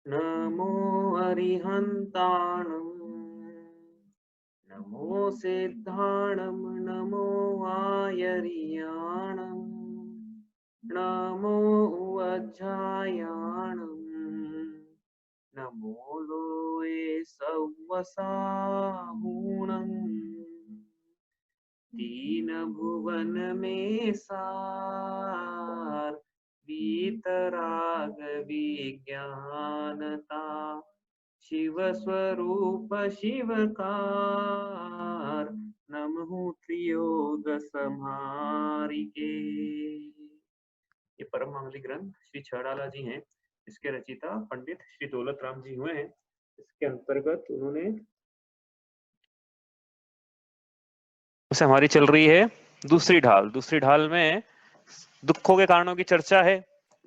नमो अरिहन्ताणं नमो सिद्धाणं नमो आयर्याणं नमो उवज्झायाणं नमो लोये सव्वसाहूणं दीन भुवन में सार वीतराग विज्ञानता शिव स्वरूप शिवकार नमः त्रियोग संहारिके। ये परम मांगलिक ग्रंथ श्री छड़ाला जी हैं। इसके रचिता पंडित श्री दौलत राम जी हुए हैं। इसके अंतर्गत उन्होंने हमारी चल रही है दूसरी ढाल। दूसरी ढाल में दुखों के कारणों की चर्चा है।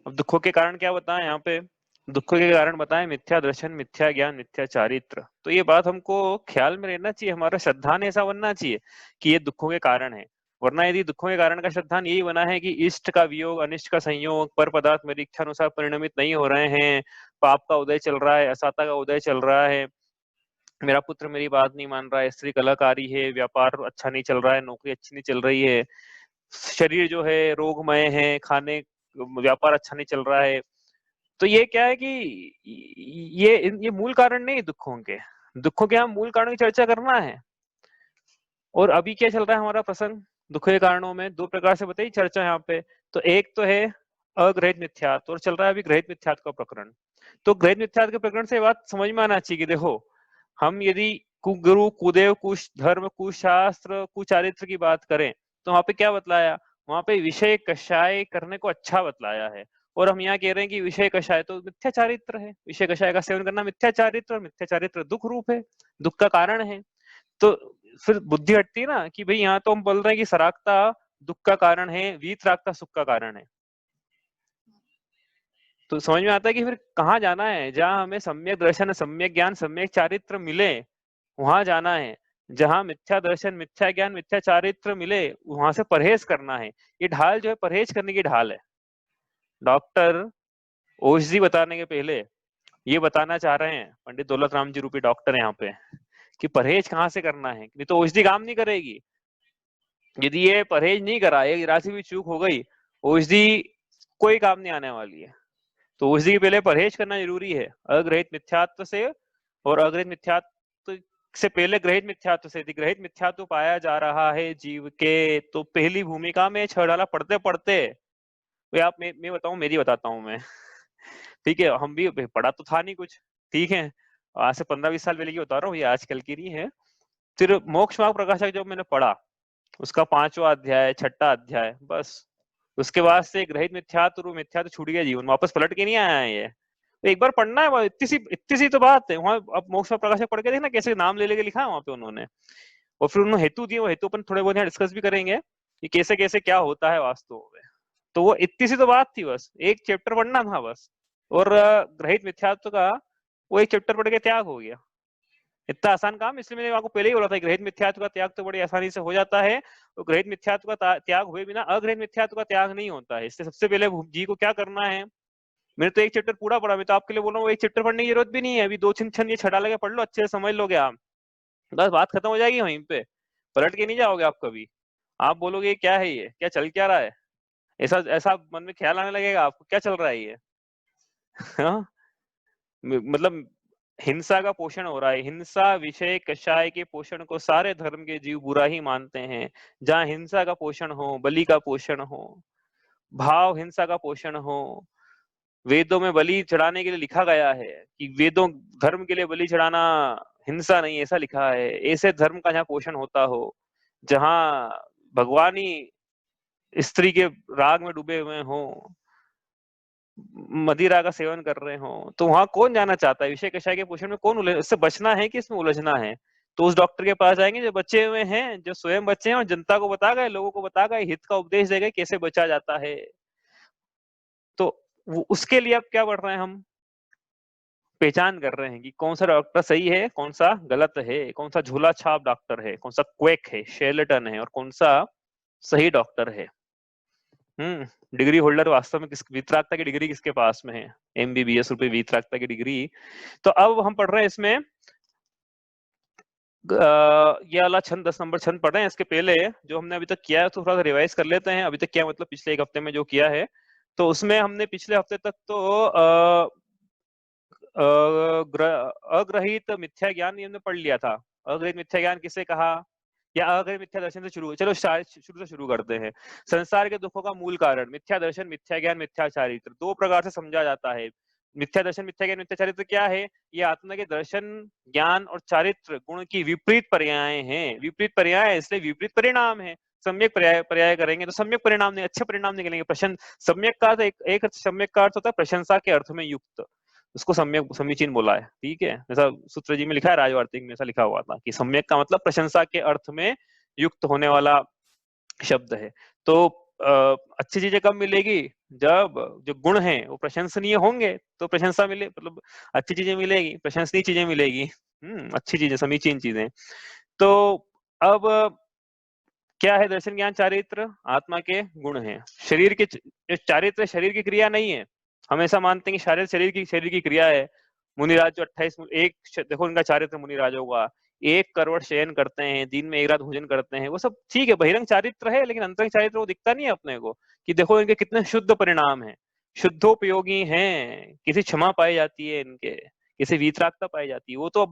अब दुखों के कारण क्या बताएं यहाँ पे? दुखों के कारण बताएं मिथ्या दर्शन, मिथ्या ज्ञान, मिथ्या चारित्र। तो ये बात हमको ख्याल में रहना चाहिए, हमारा श्रद्धान ऐसा बनना चाहिए कि ये दुखों के कारण है। वरना यदि दुखों के कारण का श्रद्धान यही बना है कि इष्ट का वियोग, अनिष्ट का संयोग, पर पदार्थ मेरी इच्छा अनुसार परिणमित नहीं हो रहे हैं, पाप का उदय चल रहा है, असाता का उदय चल रहा है, मेरा पुत्र मेरी बात नहीं मान रहा है, स्त्री कलाकारी है, व्यापार अच्छा नहीं चल रहा है, नौकरी अच्छी नहीं चल रही है, शरीर जो है रोगमय है, खाने व्यापार अच्छा नहीं चल रहा है। तो ये क्या है कि ये मूल कारण नहीं दुखों के। दुखों के हम मूल कारणों की चर्चा करना है। और अभी क्या चल रहा है हमारा प्रसंग? दुखों के कारणों में दो प्रकार से बताइए चर्चा यहाँ पे। तो एक तो है अग्रहित मिथ्यात्व, और चल रहा है अभी ग्रहित मिथ्यात्व का प्रकरण। तो ग्रहित मिथ्यात्व के प्रकरण से बात समझ में आना चाहिए कि देखो, हम यदि कुगुरु, कुदेव, कुश धर्म, कुशास्त्र, कुचारित्र की बात करें तो वहां पे क्या बतलाया? वहां पे विषय कषाय करने को अच्छा बतलाया है। और हम यहाँ कह रहे हैं कि विषय कषाय तो मिथ्या चारित्र है, विषय कषाय का सेवन करना मिथ्या चारित्र, और मिथ्या चारित्र दुख रूप है, दुख का कारण है। तो फिर बुद्धि हटती है ना कि भाई यहाँ तो हम बोल रहे हैं कि सरागता दुख का कारण है, वीतरागता सुख का कारण है। तो समझ में आता है कि फिर कहाँ जाना है? जहां हमें सम्यक दर्शन, सम्यक ज्ञान, सम्यक चारित्र मिले वहां जाना है। जहां मिथ्या दर्शन, मिथ्या ज्ञान, मिथ्या चारित्र मिले वहां से परहेज करना है। ये ढाल जो है परहेज करने की ढाल है। डॉक्टर ओशजी बताने के पहले ये बताना चाह रहे हैं, पंडित दौलत राम जी रूपी डॉक्टर यहाँ पे, कि परहेज कहाँ से करना है। नहीं तो ओशजी काम नहीं करेगी। यदि ये परहेज नहीं करा, एक राशि भी चूक हो गई, ओशडी कोई काम नहीं आने वाली है। तो ओशडी के पहले परहेज करना जरूरी है अग्रहित मिथ्यात्व से। और अग्रहित मिथ्यात्व से पहले ग्रहित मिथ्यात्व से। यदि ग्रहित मिथ्यात्व पाया जा रहा है जीव के, तो पहली भूमिका में छह डाला पढ़ते पढ़ते, वे आप मैं बताऊं, मेरी बताता हूं मैं। ठीक है, हम भी पढ़ा तो था नहीं कुछ, ठीक है, आज से 15-20 साल पहले की बता रहा हूँ, ये आजकल की नहीं है। फिर मोक्ष मार्ग प्रकाशक जब मैंने पढ़ा, उसका 5वां अध्याय, 6ठा अध्याय, बस उसके बाद से ग्रहित मिथ्यात्व मिथ्यात्व छूट गया जीवन, वापस पलट के नहीं आया है ये। तो एक बार पढ़ना है, इतनी सी तो बात है। वहां अब मोक्ष का प्रकाशक पढ़ के देखना कैसे नाम ले लेके लिखा है वहां पे उन्होंने। और फिर उन्होंने हेतु दिए, वो हेतु अपन थोड़े बहुत यहाँ डिस्कस भी करेंगे कि कैसे कैसे क्या होता है वास्तव में। तो वो इतनी सी तो बात थी, बस एक चैप्टर पढ़ना था बस। और ग्रहित मिथ्यात्व का वो एक चैप्टर पढ़ के त्याग हो गया। इतना आसान काम, इसलिए मैंने आपको पहले ही बोला था ग्रहित मिथ्यात्व का त्याग तो बड़ी आसानी से हो जाता है। तो ग्रहित मिथ्यात्व का त्याग हुए बिना अग्रहित मिथ्यात्व का त्याग नहीं होता है। इससे सबसे पहले जी को क्या करना है? मैंने तो एक चैप्टर पूरा पढ़ा, मैं तो आपके लिए बोल रहा हूँ एक चैप्टर पढ़ने की जरूरत भी नहीं है। अभी 2-3 ये छठा लगे पढ़ लो, अच्छे से समझ लोगे आप, बस बात खत्म हो जाएगी वहीं पे। पलट के नहीं जाओगे आप कभी। आप बोलोगे क्या है, ये क्या चल क्या रहा है, ऐसा ऐसा मन में ख्याल आने लगेगा आपको, क्या चल रहा है ये। हाँ? मतलब हिंसा का पोषण हो रहा है। हिंसा विषय कषाय के पोषण को सारे धर्म के जीव बुरा ही मानते हैं। जहां हिंसा का पोषण हो, बलि का पोषण हो, भाव हिंसा का पोषण हो। वेदों में बलि चढ़ाने के लिए लिखा गया है कि वेदों धर्म के लिए बलि चढ़ाना हिंसा नहीं, ऐसा लिखा है। ऐसे धर्म का जहाँ पोषण होता हो, जहां भगवान ही स्त्री के राग में डूबे हुए हो, मदिरा का सेवन कर रहे हो, तो वहां कौन जाना चाहता है? विषय कषाय के पोषण में कौन इससे बचना है कि इसमें उलझना है? तो उस डॉक्टर के पास जाएंगे जो बचे हुए हैं, जो स्वयं बचे हैं और जनता को बता गए, लोगों को बता गए, हित का उपदेश दे गए कैसे बचा जाता है। तो उसके लिए अब क्या बढ़ रहे हैं हम? पहचान कर रहे हैं कि कौन सा डॉक्टर सही है, कौन सा गलत है, कौन सा झूला छाप डॉक्टर है, कौन सा क्वेक है, शेरलेटन है, और कौन सा सही डॉक्टर है। डिग्री होल्डर वास्तव में किस वीतरागता की डिग्री किसके पास में है? MBBS रुपए वीतरागता की डिग्री। तो अब हम पढ़ रहे हैं इसमें ये वाला छंद 10 नंबर छंद पढ़ रहे हैं। इसके पहले जो हमने अभी तक किया है तो थोड़ा सा रिवाइज कर लेते हैं। अभी तक क्या मतलब पिछले एक हफ्ते में जो किया है, तो उसमें हमने पिछले हफ्ते तक तो अग्रहित मिथ्या ज्ञान ये हमने पढ़ लिया था। अग्रहित मिथ्या ज्ञान किसे कहा, या अग्रहित मिथ्या दर्शन से शुरू, चलो शुरू से शुरू करते हैं। संसार के दुखों का मूल कारण मिथ्या दर्शन, मिथ्या ज्ञान, मिथ्या चारित्र, दो प्रकार से समझा जाता है। मिथ्या दर्शन, मिथ्या ज्ञान, मिथ्या चारित्र क्या है? ये आत्मा के दर्शन, ज्ञान और चारित्र गुण की विपरीत पर्याय हैं। विपरीत पर्याय इसलिए विपरीत परिणाम है। सम्यक पर्याय पर्याय करेंगे तो सम्यक परिणाम नहीं, अच्छे परिणाम निकलेंगे। प्रश्न सम्यक का एक सम्यक का अर्थ होता है प्रशंसा के अर्थ में युक्त, उसको सम्यक समीचीन बोला है। ठीक है, जैसा सूत्र जी में लिखा है, राजवार्तिक में ऐसा लिखा हुआ था कि सम्यक का मतलब प्रशंसा के अर्थ में युक्त होने वाला शब्द है। तो अच्छी चीजें कब मिलेगी? जब जो गुण हैं वो प्रशंसनीय होंगे तो प्रशंसा मिले, मतलब अच्छी चीजें मिलेगी, प्रशंसनीय चीजें मिलेगी। अच्छी चीजें, समीचीन चीजें। तो अब क्या है दर्शन, ज्ञान, चारित्र? आत्मा के गुण हैं। शरीर के चारित्र शरीर की क्रिया नहीं है। हमेशा मानते हैं कि शारीर शरीर की क्रिया है। मुनिराज जो 28 देखो उनका चारित्र मुनिराजों का, 1 करोड़ शयन करते हैं, दिन में 1 रात भोजन करते हैं, वो सब ठीक है, बहिरंग चारित्र है, लेकिन अंतरंग चारित्र वो दिखता नहीं है अपने को कि देखो इनके कितने शुद्ध परिणाम है, शुद्धोपयोगी हैं, किसी क्षमा पाई जाती है इनके, किसी वीतरागता पाई जाती है। वो तो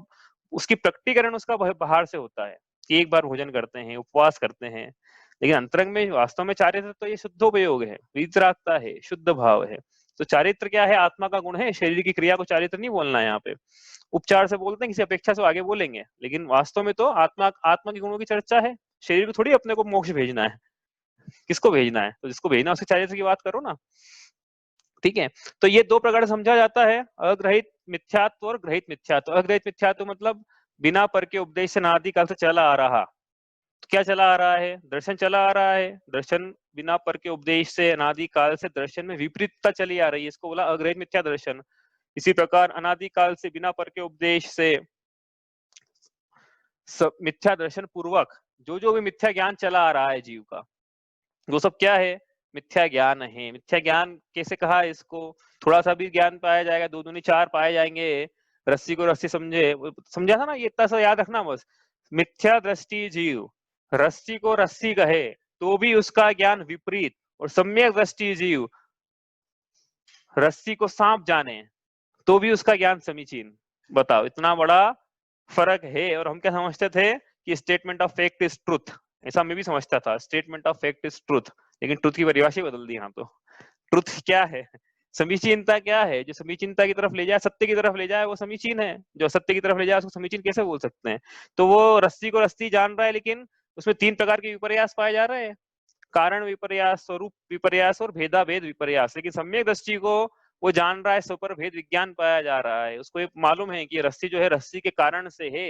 उसकी प्रकटीकरण उसका बाहर से होता है कि 1 बार भोजन करते हैं, उपवास करते हैं, लेकिन अंतरंग में वास्तव में चारित्र तो ये शुद्धोपयोग है, वीतरागता है, शुद्ध भाव है। तो चारित्र क्या है? आत्मा का गुण है। शरीर की क्रिया को चारित्र नहीं बोलना है यहाँ पे, उपचार से बोलते हैं, किसी अपेक्षा से आगे बोलेंगे, लेकिन वास्तव में तो आत्मा के गुणों की चर्चा है। शरीर को थोड़ी अपने को मोक्ष भेजना है, किसको भेजना है? तो जिसको भेजना है उसके चारित्र की बात करो ना। ठीक है, तो ये 2 प्रकार से समझा जाता है, अग्रहित मिथ्यात्व और ग्रहित मिथ्यात्व। अग्रहित मिथ्यात्व मतलब बिना पर के उपदेश से अनादिकाल से चला आ रहा। तो क्या चला आ रहा है? दर्शन चला आ रहा है। दर्शन बिना पर के उपदेश से अनादिकाल से दर्शन में विपरीतता चली आ रही है, इसको बोला अग्रहित मिथ्या दर्शन। इसी प्रकार अनादिकाल से बिना पर के उपदेश से मिथ्या दर्शन पूर्वक जो भी मिथ्या ज्ञान चला आ रहा है जीव का, वो सब क्या है? मिथ्या ज्ञान है। मिथ्या ज्ञान कैसे कहा इसको? थोड़ा सा भी ज्ञान पाया जाएगा, 2 दूनी 4 पाए जाएंगे, रस्सी को रस्सी समझे, समझा था ना, ये इतना सा याद रखना बस। मिथ्या दृष्टि जीव रस्सी को रस्सी कहे तो भी उसका ज्ञान विपरीत, और सम्यक दृष्टि जीव रस्सी को सांप जाने तो भी उसका ज्ञान समीचीन। बताओ, इतना बड़ा फर्क है। और हम क्या समझते थे कि statement of fact is truth, ऐसा मैं भी समझता था, statement of fact is truth, लेकिन ट्रुथ की परिभाषा बदल दी यहाँ तो। ट्रुथ क्या है? समीचीनता क्या है? जो समीचीनता की तरफ ले जाए, सत्य की तरफ ले जाए, वो समीचीन है। जो सत्य की तरफ ले जाए उसको समीचीन कैसे बोल सकते हैं? तो वो रस्सी को रस्सी जान रहा है, लेकिन उसमें 3 प्रकार के विपर्यास पाए जा रहे हैं, कारण विपर्यास, स्वरूप विपर्यास और भेदा भेद विपर्यास। लेकिन सम्यक दृष्टि को वो जान रहा है, सुपर भेद विज्ञान पाया जा रहा है, उसको ये मालूम है कि रस्सी जो है रस्सी के कारण से है,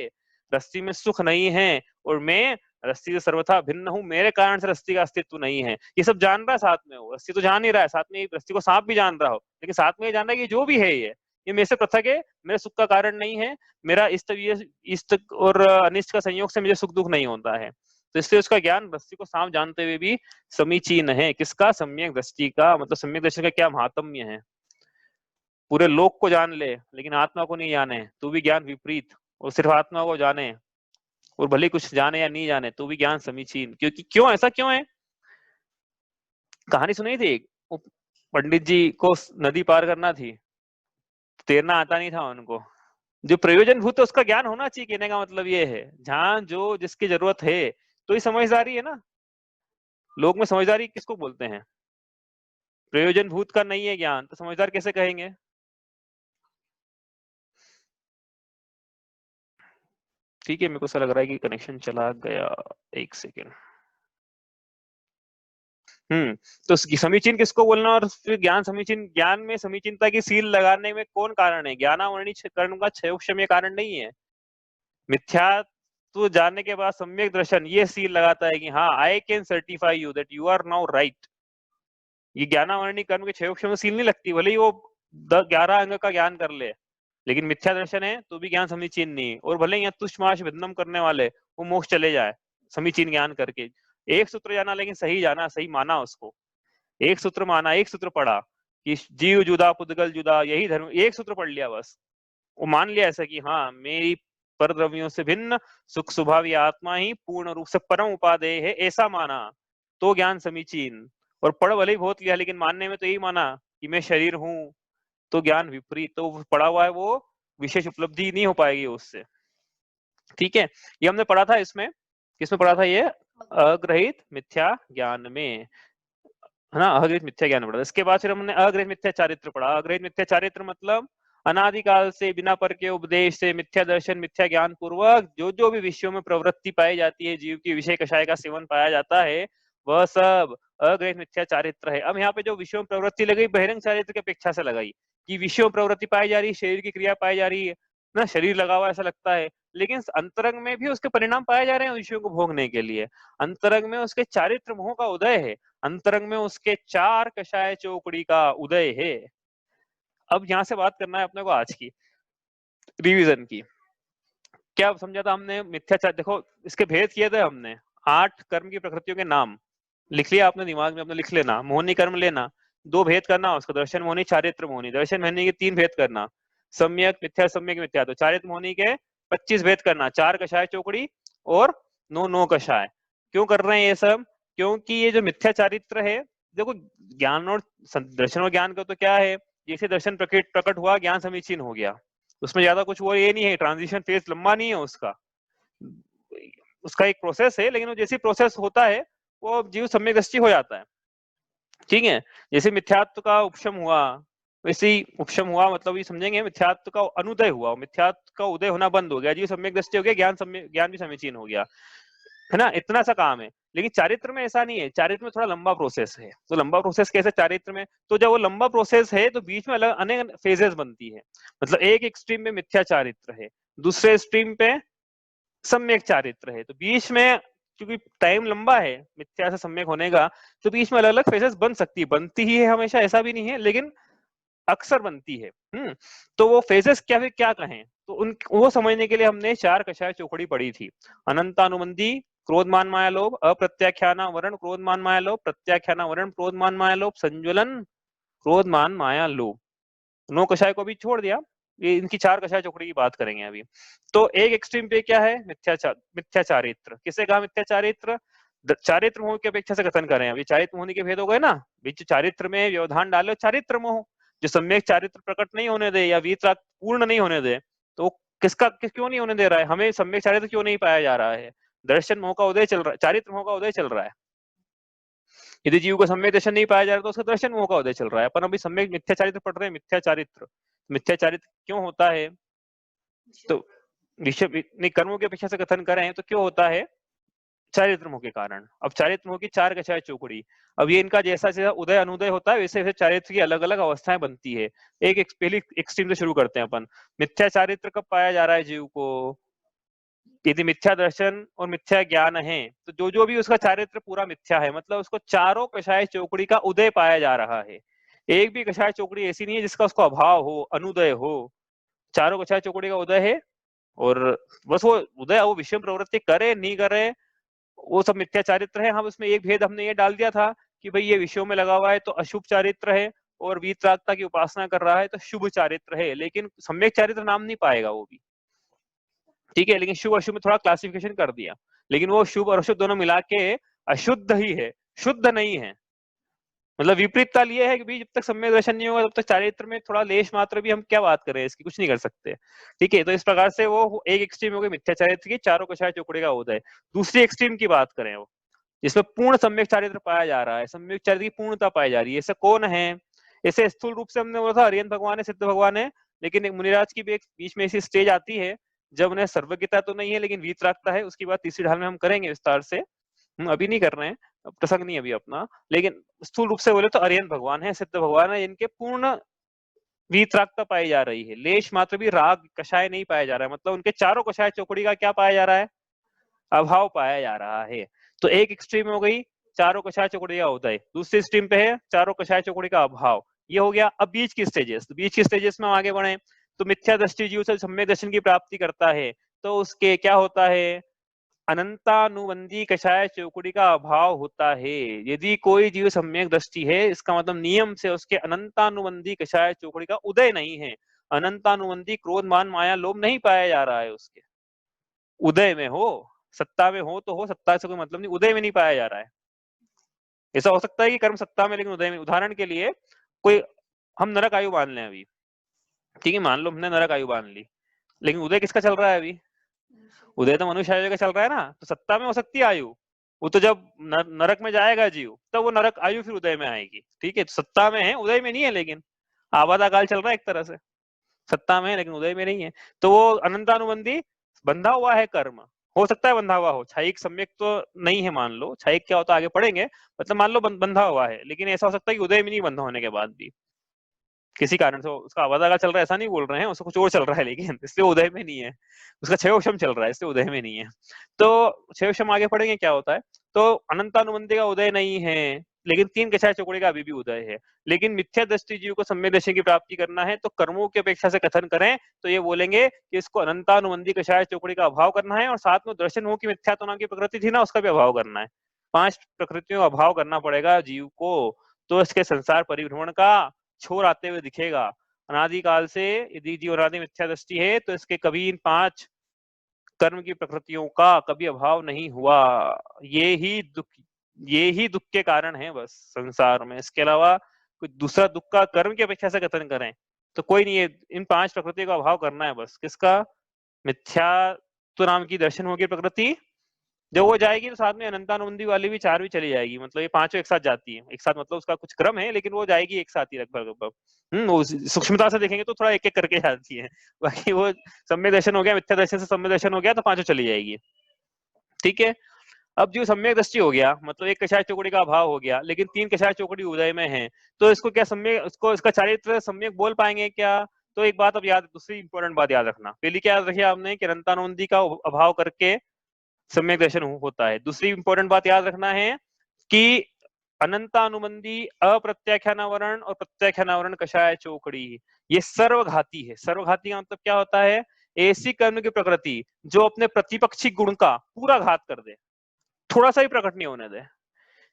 रस्सी में सुख नहीं है, और मैं रस्सी से सर्वथा भिन्न हूँ, मेरे कारण से रस्सी का अस्तित्व नहीं है। ये सब जान रहा है साथ में, वो रस्सी तो जान ही रहा है, साथ में रस्सी को सांप भी जान रहा हो, लेकिन साथ में ये जान रहा है कि जो भी है ये मेरे से पृथक है, मेरे सुख का कारण नहीं है, मेरा इष्ट और अनिष्ट का संयोग से मुझे सुख दुख नहीं होता है। तो इसलिए उसका ज्ञान रस्सी को सांप जानते हुए भी समीचीन है। किसका? सम्यक दृष्टि का। मतलब सम्यक दृष्टि का क्या महात्म्य है? पूरे लोक को जान ले लेकिन आत्मा को नहीं जाने तो भी ज्ञान विपरीत, और सिर्फ आत्मा को जाने और भले कुछ जाने या नहीं जाने तो भी ज्ञान समीचीन। क्योंकि क्यों ऐसा क्यों है? कहानी सुनी थी, पंडित जी को नदी पार करना थी, तैरना आता नहीं था उनको। जो प्रयोजन भूत है उसका ज्ञान होना चाहिए, कहने का मतलब ये है, जहां जो जिसकी जरूरत है, तो ये समझदारी है ना। लोग में समझदारी किसको बोलते हैं? प्रयोजन भूत का नहीं है ज्ञान तो समझदार कैसे कहेंगे? ठीक है, मेरे को ऐसा लग रहा है कि कनेक्शन चला गया, 1 सेकेंड। तो समीचीन किसको बोलना, और फिर ज्ञान समीचीन, ज्ञान में समीचीनता की सील लगाने में कौन कारण है? ज्ञानावरणी कर्ण का क्षयोक्षम कारण नहीं है। मिथ्या तो जानने के बाद सम्यक दर्शन ये सील लगाता है कि हाँ, I can certify you that you are now right. ये ज्ञानावरणी कर्म के क्षयोक्षम में सील नहीं लगती, भले ही वो 11 अंग का ज्ञान कर ले, लेकिन मिथ्या दर्शन है तो भी ज्ञान समीचीन नहीं। और भले यहाँ तुष्माश भिन्नम करने वाले वो मोक्ष चले जाए समीचीन ज्ञान करके, एक सूत्र जाना लेकिन सही जाना, सही माना उसको, एक सूत्र माना, एक सूत्र पढ़ा कि जीव जुदा पुद्गल जुदा, यही धर्म, एक सूत्र पढ़ लिया बस, वो मान लिया ऐसा कि हाँ मेरी परद्रव्यों से भिन्न सुख स्वभावी आत्मा ही पूर्ण रूप से परम उपादेय है, ऐसा माना तो ज्ञान समीचीन। और पढ़ भले ही बहुत लिया लेकिन मानने में तो यही माना कि मैं शरीर हूं, तो ज्ञान विपरीत, तो पढ़ा हुआ है वो विशेष उपलब्धि नहीं हो पाएगी उससे। ठीक है, ये हमने पढ़ा था इसमें, किसमें पढ़ा था ये, अग्रहित मिथ्या ज्ञान में, है ना, अग्रहित मिथ्या ज्ञान पढ़ा। इसके बाद फिर हमने अग्रहित मिथ्या चारित्र पढ़ा। अग्रहित मिथ्या चारित्र मतलब अनादिकाल से बिना पर के उपदेश से मिथ्या दर्शन मिथ्या ज्ञान पूर्वक जो जो भी विषयों में प्रवृत्ति पाई जाती है, जीव की विषय कषाय का सेवन पाया जाता है, वह सब अग्रहित मिथ्या चारित्र है। अब यहाँ पे जो विषयों में प्रवृत्ति लगाई बहिरंग चारित्र की अपेक्षा से लगाई, कि विषयों में प्रवृत्ति पाई जा रही है, शरीर की क्रिया पाई जा रही है ना, शरीर लगा हुआ ऐसा लगता है, लेकिन अंतरंग में भी उसके परिणाम पाए जा रहे हैं विषयों को भोगने के लिए। अंतरंग में उसके चारित्र मोह का उदय है, अंतरंग में उसके चार कषाय चौकड़ी का उदय है। अब यहां से बात करना है अपने को आज की रिवीजन की। क्या समझा था हमने मिथ्याचार, देखो इसके भेद किए थे हमने, 8 कर्म की प्रकृतियों के नाम लिख लिया आपने, दिमाग में अपने लिख लेना, मोहनी कर्म लेना, 2 भेद करना उसको, दर्शन मोहनी चारित्र मोहनी। दर्शन मोहनी के 3 भेद करना, सम्यक मिथ्या सम्यक मिथ्या, तो चारित्र मोहनी के 25 भेद करना, 4 कषाय चौकड़ी और 9 कषाय। क्यों कर रहे हैं ये सब, क्योंकि ये जो मिथ्या चारित्र है, देखो ज्ञान और दर्शन और ज्ञान का तो क्या है, जैसे दर्शन प्रकट हुआ ज्ञान समीचीन हो गया, उसमें ज्यादा कुछ वो ये नहीं है, ट्रांजिशन फेज लंबा नहीं है उसका, उसका एक प्रोसेस है, लेकिन वो जैसे प्रोसेस होता है वो जीव सम्यक दृष्टि हो जाता है। ठीक है, जैसे मिथ्यात्व का उपशम हुआ वैसे ही उपशम हुआ, मतलब ये समझेंगे मिथ्यात्व का अनुदय हुआ, मिथ्यात्व का उदय होना बंद हो गया, जीव सम्यक दृष्टि हो गया, ज्ञान भी समीचीन हो गया, है ना, इतना सा काम है। लेकिन चारित्र में ऐसा नहीं है, चारित्र में थोड़ा लंबा प्रोसेस है। तो लंबा प्रोसेस कैसे चारित्र में, तो जब वो लंबा प्रोसेस है तो बीच में अलग अनेक फेजेस बनती है, मतलब एक एक्सट्रीम में मिथ्या चारित्र है, दूसरे एक्सट्रीम पे सम्यक चारित्र है, तो बीच में क्योंकि टाइम लंबा है मिथ्या से सम्यक होने का, तो बीच में अलग अलग फेजेस बन सकती है, बनती ही है हमेशा ऐसा भी नहीं है, लेकिन अक्सर बनती है। तो वो फेजेस क्या फिर क्या कहें, तो उन वो समझने के लिए हमने 4 कषाय चौकड़ी पढ़ी थी। अनंतानुबंधी क्रोध मान माया लोभ, अप्रत्याख्याना वरण क्रोध मान माया लोभ, प्रत्याख्याना वरण क्रोध मान माया लोभ, संज्वलन क्रोध मान माया लोभ, 9 कषाय को भी छोड़ दिया, ये इनकी 4 कषाय चौकड़ी की बात करेंगे अभी। तो एक एक्सट्रीम पे क्या है, मिथ्या चारित्र, किसे कहा मिथ्या चारित्र, चारित्र मोह की अपेक्षा से कथन करें, अभी चारित्र मोह के भेद हो गए ना, बीच चारित्र में व्यवधान डालो, चारित्र मोह जो सम्यक चारित्र प्रकट नहीं होने दे या वीतराग पूर्ण नहीं होने दे, तो क्यों नहीं होने दे रहा है, हमें सम्यक चारित्र क्यों नहीं पाया जा रहा है, दर्शन मोह का उदय चल रहा है, चारित्र मोह का उदय चल रहा है। यदि जीव को सम्यक दर्शन नहीं पाया जा रहा तो उसका दर्शन मोह का उदय चल रहा है, अपन अभी सम्यक मिथ्या चारित्र पढ़ रहे हैं, मिथ्या चारित्र क्यों होता है, तो विषय कर्मों की अपेक्षा से कथन करें तो क्यों होता है, चारित्र मोह के कारण। अब चारित्र मोह की 4 कषाय चौकड़ी, अब ये इनका जैसा जैसा उदय अनुदय होता है वैसे वैसे चारित्र की अलग अलग अवस्थाएं बनती है। एक पहली एक्सट्रीम से शुरू करते हैं अपन, मिथ्या चारित्र कब पाया जा रहा है जीव को, यदि मिथ्या दर्शन और मिथ्या ज्ञान है तो जो जो भी उसका चारित्र पूरा मिथ्या है, मतलब उसको चारों कषाय चौकड़ी का उदय पाया जा रहा है। एक भी कषाय चौकड़ी ऐसी नहीं है जिसका उसको अभाव हो, अनुदय हो, चारों कषाय चौकड़ी का उदय है, और बस वो उदय वो विषम प्रवृत्ति करे नहीं करे वो सब मिथ्या चारित्र है। हम उसमें एक भेद हमने ये डाल दिया था कि भाई ये विषयों में लगा हुआ है तो अशुभ चारित्र है, और वीतरागता की उपासना कर रहा है तो शुभ चारित्र है, लेकिन सम्यक चारित्र नाम नहीं पाएगा वो भी, ठीक है, लेकिन शुभ अशुभ में थोड़ा क्लासिफिकेशन कर दिया, लेकिन वो शुभ और अशुभ दोनों मिला के अशुद्ध ही है, शुद्ध नहीं है। मतलब विपरीतता लिए है कि जब तक सम्यक दर्शन नहीं होगा तब तक चारित्र में थोड़ा लेश मात्र भी हम क्या बात करें इसकी, कुछ नहीं कर सकते। ठीक है, तो इस प्रकार से वो एक एक्सट्रीम हो गई मिथ्या चारित्र की, चारों कषाय चौकड़ी का उदय। दूसरी एक्सट्रीम की बात करें वो जिसमें पूर्ण सम्यक चारित्र पाया जा रहा है, सम्यक चारित्र की पूर्णता पाई जा रही है, ऐसा कौन है, ऐसे स्थूल रूप से हमने बोला था अरियन भगवान है, सिद्ध भगवान है, लेकिन एक मुनिराज की भी एक बीच में ऐसी स्टेज आती है जब उन्हें सर्वज्ञता तो नहीं है लेकिन वीतरागता है, उसकी बात तीसरी ढाल में हम करेंगे विस्तार से, अभी नहीं कर रहे हैं, प्रसंग नहीं अभी अपना, लेकिन स्थूल रूप से बोले तो अरियन भगवान है, सिद्ध भगवान है, इनके पूर्ण वीतरागता पाई जा रही है, लेश मात्र भी राग कषाय नहीं पाया जा रहा है, मतलब उनके चारों कषाय चौकड़ी का क्या पाया जा रहा है, अभाव पाया जा रहा है। तो एक एक्सट्रीम हो गई चारों कषाय चौकड़ी का उदय, दूसरी स्ट्रीम पे है चारों कषाय चौकड़ी का अभाव, ये हो गया। अब बीच की स्टेजेस, तो बीच की स्टेजेस में हम आगे बढ़े तो मिथ्या दृष्टि जीव से सम्यक दर्शन की प्राप्ति करता है तो उसके क्या होता है, अनंतानुबंधी कषाय चौकड़ी का अभाव होता है। यदि कोई जीव सम्यक दृष्टि है, इसका मतलब नियम से उसके अनंतानुबंधी कषाय चौकड़ी का उदय नहीं है। अनंतानुबंधी क्रोध मान माया लोभ नहीं पाया जा रहा है उसके। उदय में हो, सत्ता में हो तो हो, सत्ता से कोई मतलब नहीं, उदय में नहीं पाया जा रहा है। ऐसा हो सकता है कि कर्म सत्ता में लेकिन उदय में। उदाहरण के लिए कोई, हम नरक आयु मान लें अभी, ठीक है, मान लो हमने नरक आयु मान ली, लेकिन उदय किसका चल रहा है अभी? उदय तो मनुष्य आयु का चल रहा है ना, तो सत्ता में हो सकती है आयु। वो तो जब नरक में जाएगा जीव, तब वो नरक आयु फिर उदय में आएगी, ठीक है। तो सत्ता में है, उदय में नहीं है, लेकिन आबादा काल चल रहा है एक तरह से, सत्ता में है लेकिन उदय में नहीं है। तो वो अनंतानुबंधी बंधा हुआ है कर्म, हो सकता है बंधा हुआ हो। छायिक सम्यक तो नहीं है, मान लो छायिक क्या होता है आगे पढ़ेंगे, मतलब मान लो बंधा हुआ है, लेकिन ऐसा हो सकता है कि उदय में नहीं बंधा होने के बाद भी किसी कारण से उसका आवादा का चल रहा है, ऐसा नहीं बोल रहे हैं, उसको कुछ और चल रहा है, लेकिन इसलिए उदय में नहीं है। उसका क्षयोक्षम चल रहा है, इसलिए उदय में नहीं है। तो क्षयोक्षम आगे पढ़ेंगे क्या होता है। तो अनंतानुबंधी का उदय नहीं है, लेकिन तीन कषाय चौकड़ी का अभी भी उदय है। लेकिन मिथ्या दृष्टि जीव को सम्यक दर्शन की प्राप्ति करना है, तो कर्मों की अपेक्षा से कथन करें तो ये बोलेंगे कि इसको अनंतानुबंधी कषाय चौकड़ी का अभाव करना है, और साथ में दर्शन हो की मिथ्यात्व नाम की प्रकृति थी ना, उसका भी अभाव करना है। 5 प्रकृतियों का अभाव करना पड़ेगा जीव को, तो इसके संसार परिभ्रमण का छोर आते हुए दिखेगा। अनादिकाल से यदि जीव अनादि मिथ्या दृष्टि है, तो इसके कभी इन 5 कर्म की प्रकृतियों का कभी अभाव नहीं हुआ। ये ही दुख के कारण है बस संसार में। इसके अलावा कोई दूसरा दुख का कर्म की अपेक्षा से कथन करें तो कोई नहीं है। इन 5 प्रकृतियों का अभाव करना है बस। किसका? मिथ्यात्व नाम की दर्शन होगी प्रकृति, जब वो जाएगी तो साथ में अनंतानुबंधी वाली भी 4 भी चली जाएगी, मतलब ये 5 एक साथ जाती है। एक साथ मतलब उसका कुछ क्रम है, लेकिन वो जाएगी एक साथ ही लगभग। वो सूक्ष्मता से देखेंगे तो थोड़ा एक एक करके जाती है। बाकी वो सम्यक दर्शन हो गया, मिथ्या दर्शन से सम्यक दर्शन हो गया, तो 5 चली जाएगी, ठीक है। अब जो सम्यक दृष्टि हो गया, मतलब एक कषाय चौकड़ी का अभाव हो गया, लेकिन 3 कषाय चौकड़ी उदय में है, तो इसको क्या सम्यक, उसको इसका चारित्र सम्यक बोल पाएंगे क्या? तो एक बात अब याद, दूसरी इंपॉर्टेंट बात याद रखना। पहली क्या याद रखी आपने कि अनंतानुबंधी का अभाव करके सम्यक दर्शन होता है। दूसरी इंपॉर्टेंट बात याद रखना है कि अनंतानुबंधी अप्रत्याख्यानावरण और प्रत्याख्यानावरण कषाय चौकड़ी ये सर्वघाती है। सर्वघाती का मतलब क्या होता है? ऐसी कर्म की प्रकृति जो अपने प्रतिपक्षी गुण का पूरा घात कर दे, थोड़ा सा ही प्रकट नहीं होने दे।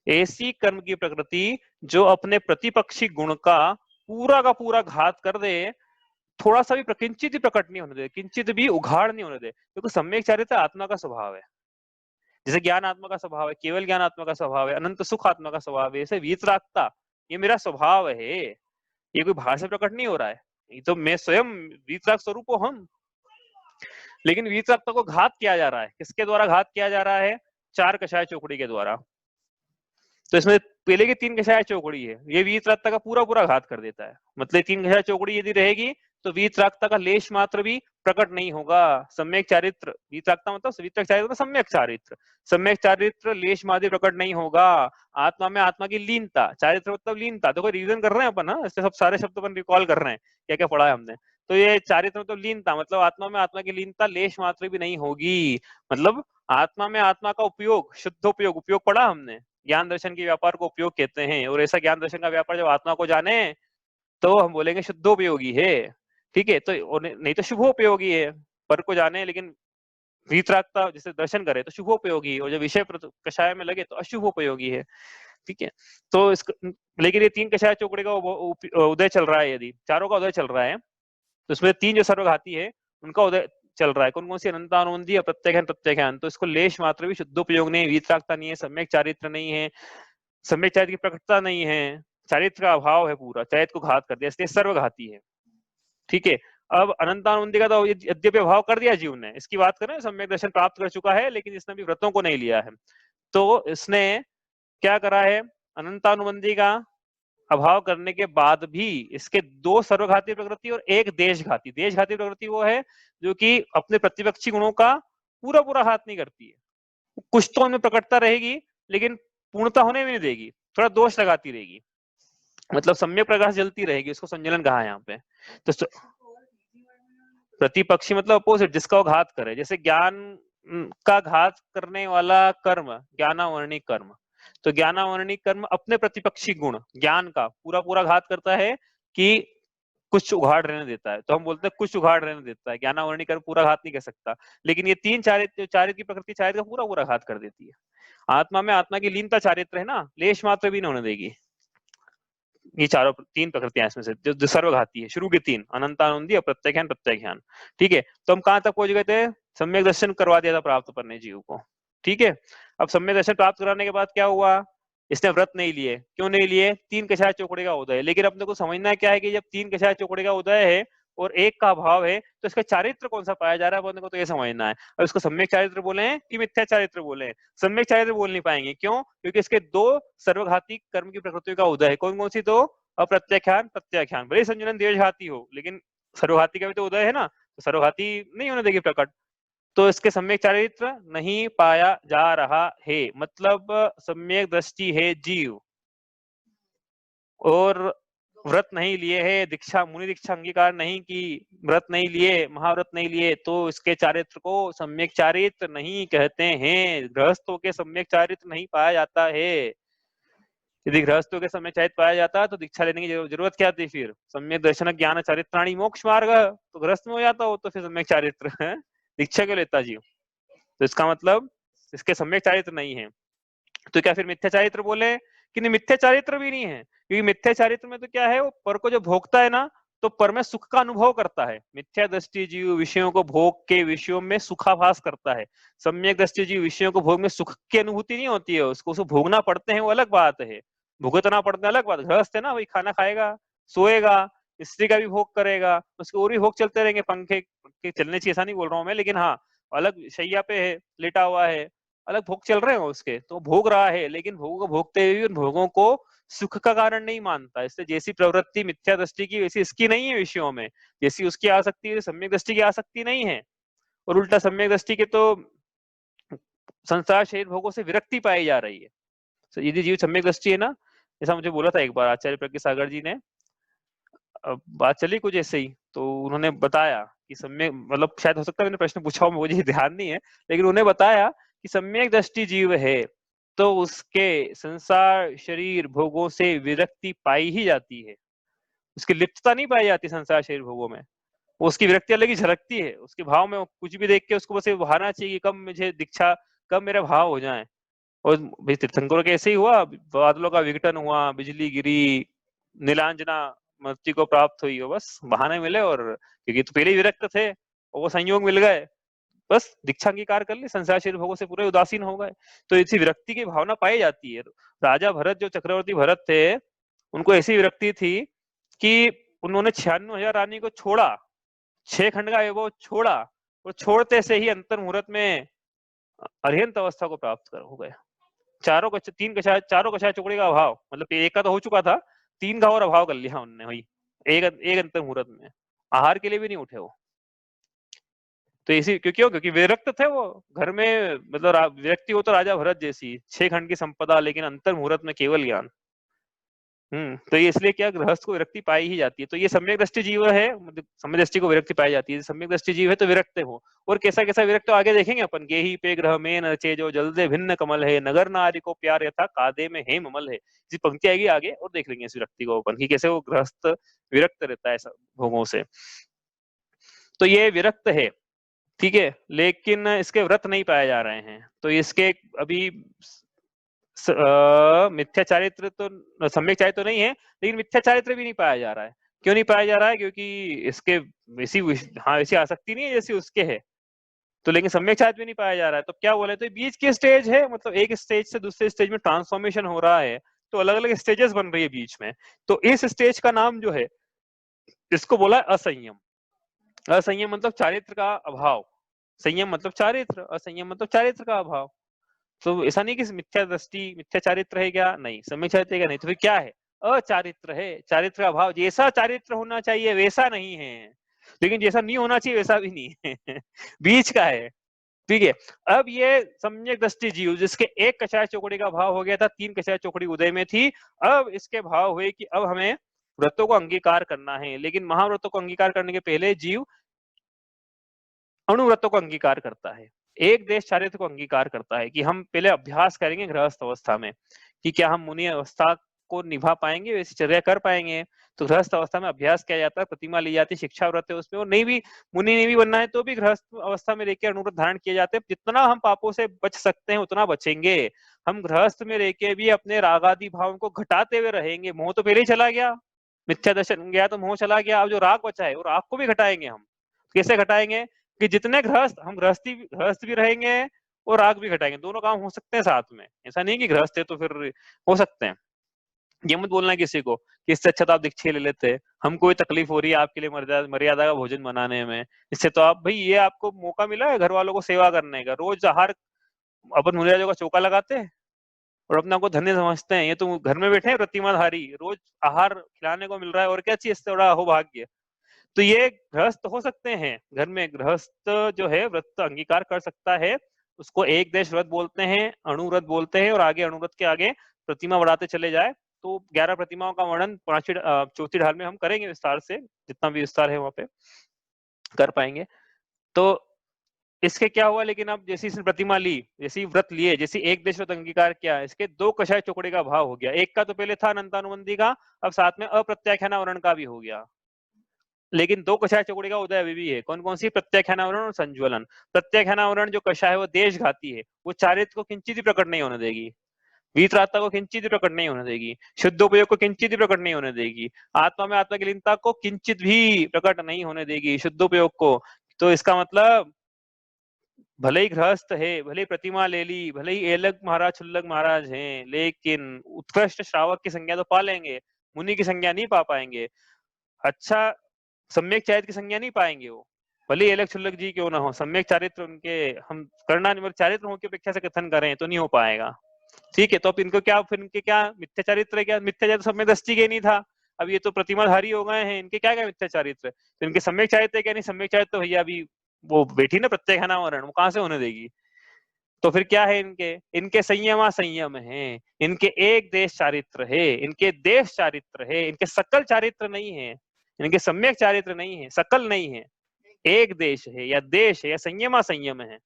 ऐसी कर्म की प्रकृति जो अपने प्रतिपक्षी गुण का पूरा घात कर दे, थोड़ा सा भी किंचित भी प्रकट नहीं होने दे, किंचित भी उघाड़ नहीं होने दे। क्योंकि सम्यक चारित्र आत्मा का स्वभाव है। जैसे ज्ञान आत्मा का स्वभाव है, केवल ज्ञान आत्मा का स्वभाव है, अनंत सुख आत्मा का स्वभाव है, ऐसे वीतरागता ये मेरा स्वभाव है। ये कोई बाहर से प्रकट नहीं हो रहा है, ये तो मैं स्वयं वीतराग स्वरूप हूं हम। लेकिन वीतरागता को घात किया जा रहा है, किसके द्वारा घात किया जा रहा है? 4 कषाय चौकड़ी के द्वारा। तो इसमें पहले की 3 कषाय चौकड़ी है, ये वीतरागता का पूरा घात कर देता है। मतलब 3 कषाय चौकड़ी यदि रहेगी तो वीतरागता का लेश मात्र भी प्रकट नहीं होगा। सम्यक चारित्र, वीतरागता मतलब वीतराग चारित्र, सम्यक चारित्र, सम्यक चारित्र लेश मात्र प्रकट नहीं होगा। आत्मा में आत्मा की लीनता, चारित्र मतलब लीनता। तो कोई रीजन कर रहे हैं अपन, हाँ इससे सब सारे शब्द अपन रिकॉल कर रहे हैं क्या क्या पढ़ा है हमने। तो ये चारित्र मतलब लीनता, मतलब आत्मा में आत्मा की लीनता लेश मात्र भी नहीं होगी। मतलब आत्मा में आत्मा का उपयोग, शुद्ध उपयोग पढ़ा हमने। ज्ञान दर्शन के व्यापार को उपयोग कहते हैं, और ऐसा ज्ञान दर्शन का व्यापार जब आत्मा को जाने तो हम बोलेंगे शुद्धोपयोगी है, ठीक है। तो नहीं तो शुभोपयोगी है, पर को जाने लेकिन वीतरागता जैसे दर्शन करे तो शुभोपयोगी, और जब विषय कषाय में लगे तो अशुभोपयोगी है, ठीक है। तो लेकिन ये 3 कषाय चौकड़ी का उदय चल रहा है, यदि 4 का उदय चल रहा है तो इसमें 3 जो सर्वघाती है उनका उदय चल रहा है। कौन कौन सी? अनंतानुबंधी, प्रत्याख्यान, प्रत्याख्यान। तो इसको लेश मात्र भी शुद्धोपयोग नहीं, वीतरागता नहीं है, सम्यक चारित्र नहीं है, सम्यक चारित्र की प्रकटता नहीं है, चारित्र का अभाव है, पूरा चारित्र को घात कर दिया, इसलिए सर्वघाती है, ठीक है। अब अनंतानुबंधी का तो यद्यपि अभाव कर दिया जीव ने, इसकी बात करें सम्यक दर्शन प्राप्त कर चुका है, लेकिन इसने भी व्रतों को नहीं लिया है। तो इसने क्या करा है? अनंतानुबंधी का अभाव करने के बाद भी इसके 2 सर्वघाती प्रकृति और 1 देशघाती। देशघाती प्रकृति वो है जो कि अपने प्रतिपक्षी गुणों का पूरा घात नहीं करती है। कुछ तो उनमें प्रकटता रहेगी, लेकिन पूर्णता होने में नहीं देगी, थोड़ा दोष लगाती रहेगी, मतलब सम्यक प्रकाश जलती रहेगी, उसको संजलन कहा है यहाँ पे। तो प्रतिपक्षी मतलब अपोजिट, जिसका वो घात करे। जैसे ज्ञान का घात करने वाला कर्म ज्ञानावर्णी कर्म, तो ज्ञानावर्णी कर्म अपने प्रतिपक्षी गुण ज्ञान का पूरा घात करता है कि कुछ उघाड़ रहने देता है, तो हम बोलते हैं कुछ उघाड़ रहने देता है, ज्ञानावरणी कर पूरा घात नहीं कर सकता। लेकिन ये तीन चारित्र, चारित्र की प्रकृति चारित्र का पूरा पूरा घात कर देती है। आत्मा में आत्मा की लीनता चारित्र है ना, लेश मात्र भी नहीं होने देगी। ये चारों तीन प्रकृतियां इसमें से जो सर्वघाती है, शुरू के तीन, अनंतानंदी, अप्रत्यज्ञान, प्रत्यज्ञान। ठीक है, तो हम कहाँ तक पहुंच गए थे? सम्यक दर्शन करवा दिया था प्राप्त करने जीव को। ठीक है, अब सम्यक दर्शन प्राप्त कराने के बाद क्या हुआ? इसने व्रत नहीं लिए। क्यों नहीं लिए? तीन कषाय चौकड़े का उदय। लेकिन अपने को समझना क्या है कि जब तीन कषाय चौकड़े का उदय है और एक का अभाव है, तो इसका चारित्र कौन सा पाया जा रहा है अपने को, तो ये समझना है। और इसको सम्यक चारित्र बोले हैं कि मिथ्या चारित्र बोले हैं? सम्यक चारित्र बोल नहीं पाएंगे। क्यों? क्योंकि इसके दो सर्वघाती कर्म की प्रकृतियों का उदय है। कौन कौन सी? दो, अप्रत्याख्यान, प्रत्याख्यान। भले संयोजन देशघाती हो, लेकिन सर्वघाती का भी तो उदय है ना, तो सर्वघाती नहीं होने देगी प्रकट। तो इसके सम्यक चारित्र नहीं पाया जा रहा है, मतलब सम्यक दृष्टि है जीव और व्रत नहीं लिए है, दीक्षा, मुनि दीक्षा अंगीकार नहीं की, व्रत नहीं लिए, महाव्रत नहीं लिए, तो इसके चारित्र को सम्यक चारित्र नहीं कहते हैं। गृहस्थों के सम्यक चारित्र नहीं पाया जाता है। यदि गृहस्थों के सम्यक चारित्र पाया जाता तो दीक्षा लेने की जरूरत क्या थी? फिर सम्यक दर्शन ज्ञान चारित्राणी मोक्ष मार्ग, तो गृहस्थ में हो जाता हो, तो फिर सम्यक चारित्र दीक्षा क्यों लेता जीव? तो इसका मतलब इसके सम्यक चारित्र नहीं है। तो क्या फिर मिथ्या चारित्र बोले कि नहीं? मिथ्या चारित्र भी नहीं है, क्योंकि मिथ्या चारित्र में तो क्या है, वो पर को जो भोगता है ना, तो पर में सुख का अनुभव करता है। मिथ्या दृष्टि जीव विषयों को भोग के विषयों में सुखाभास करता है। सम्यक दृष्टि जीव विषयों को भोग में सुख की अनुभूति नहीं होती है, उसको भोगना पड़ते हैं, वो अलग बात है। भुगतना पड़ता है अलग बात। गृहस्थ है ना, वही खाना खाएगा, सोएगा, स्त्री का भी भोग करेगा, उसके और भी भोग चलते रहेंगे। पंखे के चलने चाहिए ऐसा नहीं बोल रहा हूँ मैं, लेकिन हाँ, अलग शैया पे है, लेटा हुआ है, अलग भोग चल रहे हैं उसके, तो भोग रहा है, लेकिन भोगों को भोगते हुए उन भोगों को सुख का कारण नहीं मानता। इससे जैसी प्रवृत्ति मिथ्या दृष्टि की, वैसी इसकी नहीं है विषयों में। जैसी उसकी आसक्ति है, सम्यक दृष्टि की आसक्ति नहीं है। और उल्टा सम्यक दृष्टि के तो संसार शरीर भोगों से विरक्ति पाई जा रही है। तो यदि जीव सम्यक दृष्टि है ना, जैसा मुझे बोला था एक बार आचार्य प्रज्ञ सागर जी ने, बात चली कुछ ऐसे ही, तो उन्होंने बताया कि सम्यक, मतलब शायद हो सकता है मैंने प्रश्न पूछा हो, मुझे ध्यान नहीं है, लेकिन उन्हें बताया कि सम्यक दृष्टि जीव है तो उसके संसार शरीर भोगों से विरक्ति पाई ही जाती है। उसकी लिप्तता नहीं पाई जाती संसार शरीर भोगों में। वो उसकी विरक्ति अलग ही झलकती है उसके भाव में। कुछ भी देख के उसको बस बहाना चाहिए कि कब मुझे दीक्षा, कब मेरा भाव हो जाए। और भाई तीर्थंकरों के ऐसे ही हुआ, बादलों का विघटन हुआ, बिजली गिरी, नीलांजना मृत्यु को प्राप्त हुई, हो बस बहाने मिले, और क्योंकि तो पहले ही विरक्त थे और वो संयोग मिल गए, बस दीक्षा अंगीकार कर ली, संसार शरीर भोगों से पूरे उदासीन हो गए। तो इसी विरक्ति की भावना पाई जाती है। राजा भरत, जो चक्रवर्ती भरत थे, उनको ऐसी विरक्ति थी कि उन्होंने 96,000 रानी को छोड़ा, 6 खंड का वैभव छोड़ा, और छोड़ते से ही अंतर मुहूर्त में अर्हंत अवस्था को प्राप्त कर हो गए। चारों कषाय चौकड़ी का अभाव, मतलब एक का तो हो चुका था, 3 का और अभाव कर लिया उन्होंने वही एक अंतर मुहूर्त में। आहार के लिए भी नहीं उठे वो। तो इसी क्योंकि विरक्त थे वो घर में, मतलब व्यक्ति हो तो राजा भरत जैसी 6 खंड की संपदा, लेकिन अंतर मुहूर्त में केवल ज्ञान। तो ये इसलिए क्या, गृहस्थ को विरक्ति पाई ही जाती है। तो ये सम्यक दृष्टि जीव है, मतलब सम्यक दृष्टि को विरक्ति पाई जाती है। सम्यक दृष्टि जीव है तो विरक्त हो। और कैसा कैसा विरक्त तो आगे देखेंगे अपन। गेही पे ग्रह में नचे जो जल्दे भिन्न कमल है, नगर नारी को प्यार यथा कादे में हेम अमल है। इसी पंक्ति आएगी आगे और देख लेंगे इस विरक्ति को अपन, कि कैसे वो गृहस्थ विरक्त रहता है भोगों से। तो ये विरक्त है, ठीक है, लेकिन इसके व्रत नहीं पाए जा रहे हैं। तो इसके अभी मिथ्या चारित्र तो, सम्यक चारित्र तो नहीं है, लेकिन मिथ्या चारित्र भी नहीं पाया जा रहा है। क्यों नहीं पाया जा रहा है? क्योंकि इसके वैसी आसक्ति नहीं है जैसी उसके है। तो लेकिन सम्यक चारित्र भी नहीं पाया जा रहा है। तो क्या बोले, तो बीच की स्टेज है, मतलब एक स्टेज से दूसरे स्टेज में ट्रांसफॉर्मेशन हो रहा है, तो अलग अलग स्टेजेस बन रही है बीच में। तो इस स्टेज का नाम जो है, इसको बोला असंयम। असंयम मतलब चारित्र का अभाव, संयम मतलब चारित्र, असंयम मतलब चारित्र का अभाव। तो ऐसा नहीं कि मिथ्या दृष्टि मिथ्या चारित्र है क्या? नहीं। सम्यक चारित्र है क्या? नहीं। तो फिर क्या है? अचारित्र है, चारित्र का अभाव। जैसा चारित्र होना चाहिए वैसा नहीं है, लेकिन जैसा नहीं होना चाहिए वैसा भी नहीं है बीच का है, ठीक है। अब ये सम्यक दृष्टि जीव, जिसके एक कषाय चौकड़ी का भाव हो गया था, 3 कषाय चौकड़ी उदय में थी, अब इसके भाव हुए कि अब हमें व्रतों को अंगीकार करना है। लेकिन महाव्रतों को अंगीकार करने के पहले जीव अणुव्रतों को अंगीकार करता है, एक देश चारित्र को अंगीकार करता है, कि हम पहले अभ्यास करेंगे गृहस्थ अवस्था में, कि क्या हम मुनि अवस्था को निभा पाएंगे, वैसी चर्या कर पाएंगे। तो गृहस्थ अवस्था में अभ्यास किया जाता है, प्रतिमा ली जाती है, शिक्षा व्रत है उसमें, और नहीं भी मुनि नहीं भी बनना है तो भी गृहस्थ अवस्था में रहकर अनुव्रत धारण किए जाते हैं। जितना हम पापों से बच सकते हैं उतना बचेंगे। हम गृहस्थ में रहकर भी अपने रागादि भाव को घटाते हुए रहेंगे। मोह तो पहले ही चला गया, मिथ्या दर्शन गया तो मोह चला गया, अब जो राग बचा है वो राग को भी घटाएंगे हम। कैसे घटाएंगे कि जितने गृहस्थ हम गृहस्थ भी रहेंगे और राग भी घटाएंगे, दोनों काम हो सकते हैं साथ में। ऐसा नहीं कि गृहस्थ है तो फिर हो सकते हैं। ये मत बोलना किसी को कि इससे अच्छा तो आप दीक्षा ले लेते, हमको कोई तकलीफ हो रही है आपके लिए मर्यादा का भोजन बनाने में, इससे तो आप भाई ये आपको मौका मिला है घर वालों को सेवा करने का। रोज आहार अपन मुनिराजों का चौका लगाते हैं और अपने आपको धन्य समझते हैं, ये तो घर में बैठे हैं प्रतिमाधारी, रोज आहार खिलाने को मिल रहा है, और क्या चाहिए इससे बड़ा अहोभाग्य। तो ये गृहस्थ हो सकते हैं, घर में गृहस्थ जो है व्रत अंगीकार कर सकता है, उसको एक देश व्रत बोलते हैं, अणुव्रत बोलते हैं, और आगे अणुव्रत के आगे प्रतिमा बढ़ाते चले जाए तो 11 प्रतिमाओं का वर्णन चौथी ढाल में हम करेंगे विस्तार से, जितना भी विस्तार है वहां पे कर पाएंगे। तो इसके क्या हुआ, लेकिन अब जैसी इसने प्रतिमा ली, जैसी व्रत लिए, जैसी एक देश व्रत अंगीकार किया, इसके 2 कषाय चौकड़े का भाव हो गया। एक का तो पहले था अनंतानुबंधी का, अब साथ में अप्रत्याख्यानावरण का भी हो गया। लेकिन 2 कषाय चौकड़ी का उदय अभी भी है। कौन कौन सी? प्रत्याख्यानावरण और संज्वलन। प्रत्याख्यानावरण जो कषाय है वो देशघाती है, वो चारित्र को किंचित भी प्रकट नहीं होने देगी, वीतरागता को किंचित भी प्रकट नहीं होने देगी, शुद्धोपयोग को किंचित भी प्रकट नहीं होने देगी, आत्मा में आत्मा की लीनता को किंचित भी प्रकट नहीं होने देगी, शुद्धोपयोग को। तो इसका मतलब भले ही गृहस्थ है, भले ही प्रतिमा ले ली, भले ही एलग महाराज छुल्लग महाराज हैं, लेकिन उत्कृष्ट श्रावक की संज्ञा तो पा लेंगे, मुनि की संज्ञा नहीं पा पाएंगे। अच्छा सम्यक चारित्र की संज्ञा नहीं पाएंगे वो, भले ही एलग छुल्लग जी क्यों ना हो, सम्यक चारित्र उनके हम करना नहीं, चारित्र हो की अपेक्षा से कथन करें तो नहीं हो पाएगा। ठीक है, तो अब इनको क्या, फिर इनके क्या मिथ्या चारित्र, क्या मिथ्या चारित्र सम्यक दृष्टि के नहीं था, अब ये तो प्रतिमाधारी हो गए हैं, इनके क्या क्या मिथ्या चारित्र, तो इनके सम्यक चारित्र क्या नहीं, सम्यक चारित्र तो भैया अभी वो बैठी ना प्रत्येगानावरण, वो कहां से होने देगी। तो फिर क्या है इनके, इनके संयमा संयम है, इनके एक देश चारित्र है, इनके देश चारित्र है, इनके सकल चारित्र नहीं है, इनके सम्यक चारित्र नहीं है, सकल नहीं है, एक देश है या देश है या संयमा संयम है।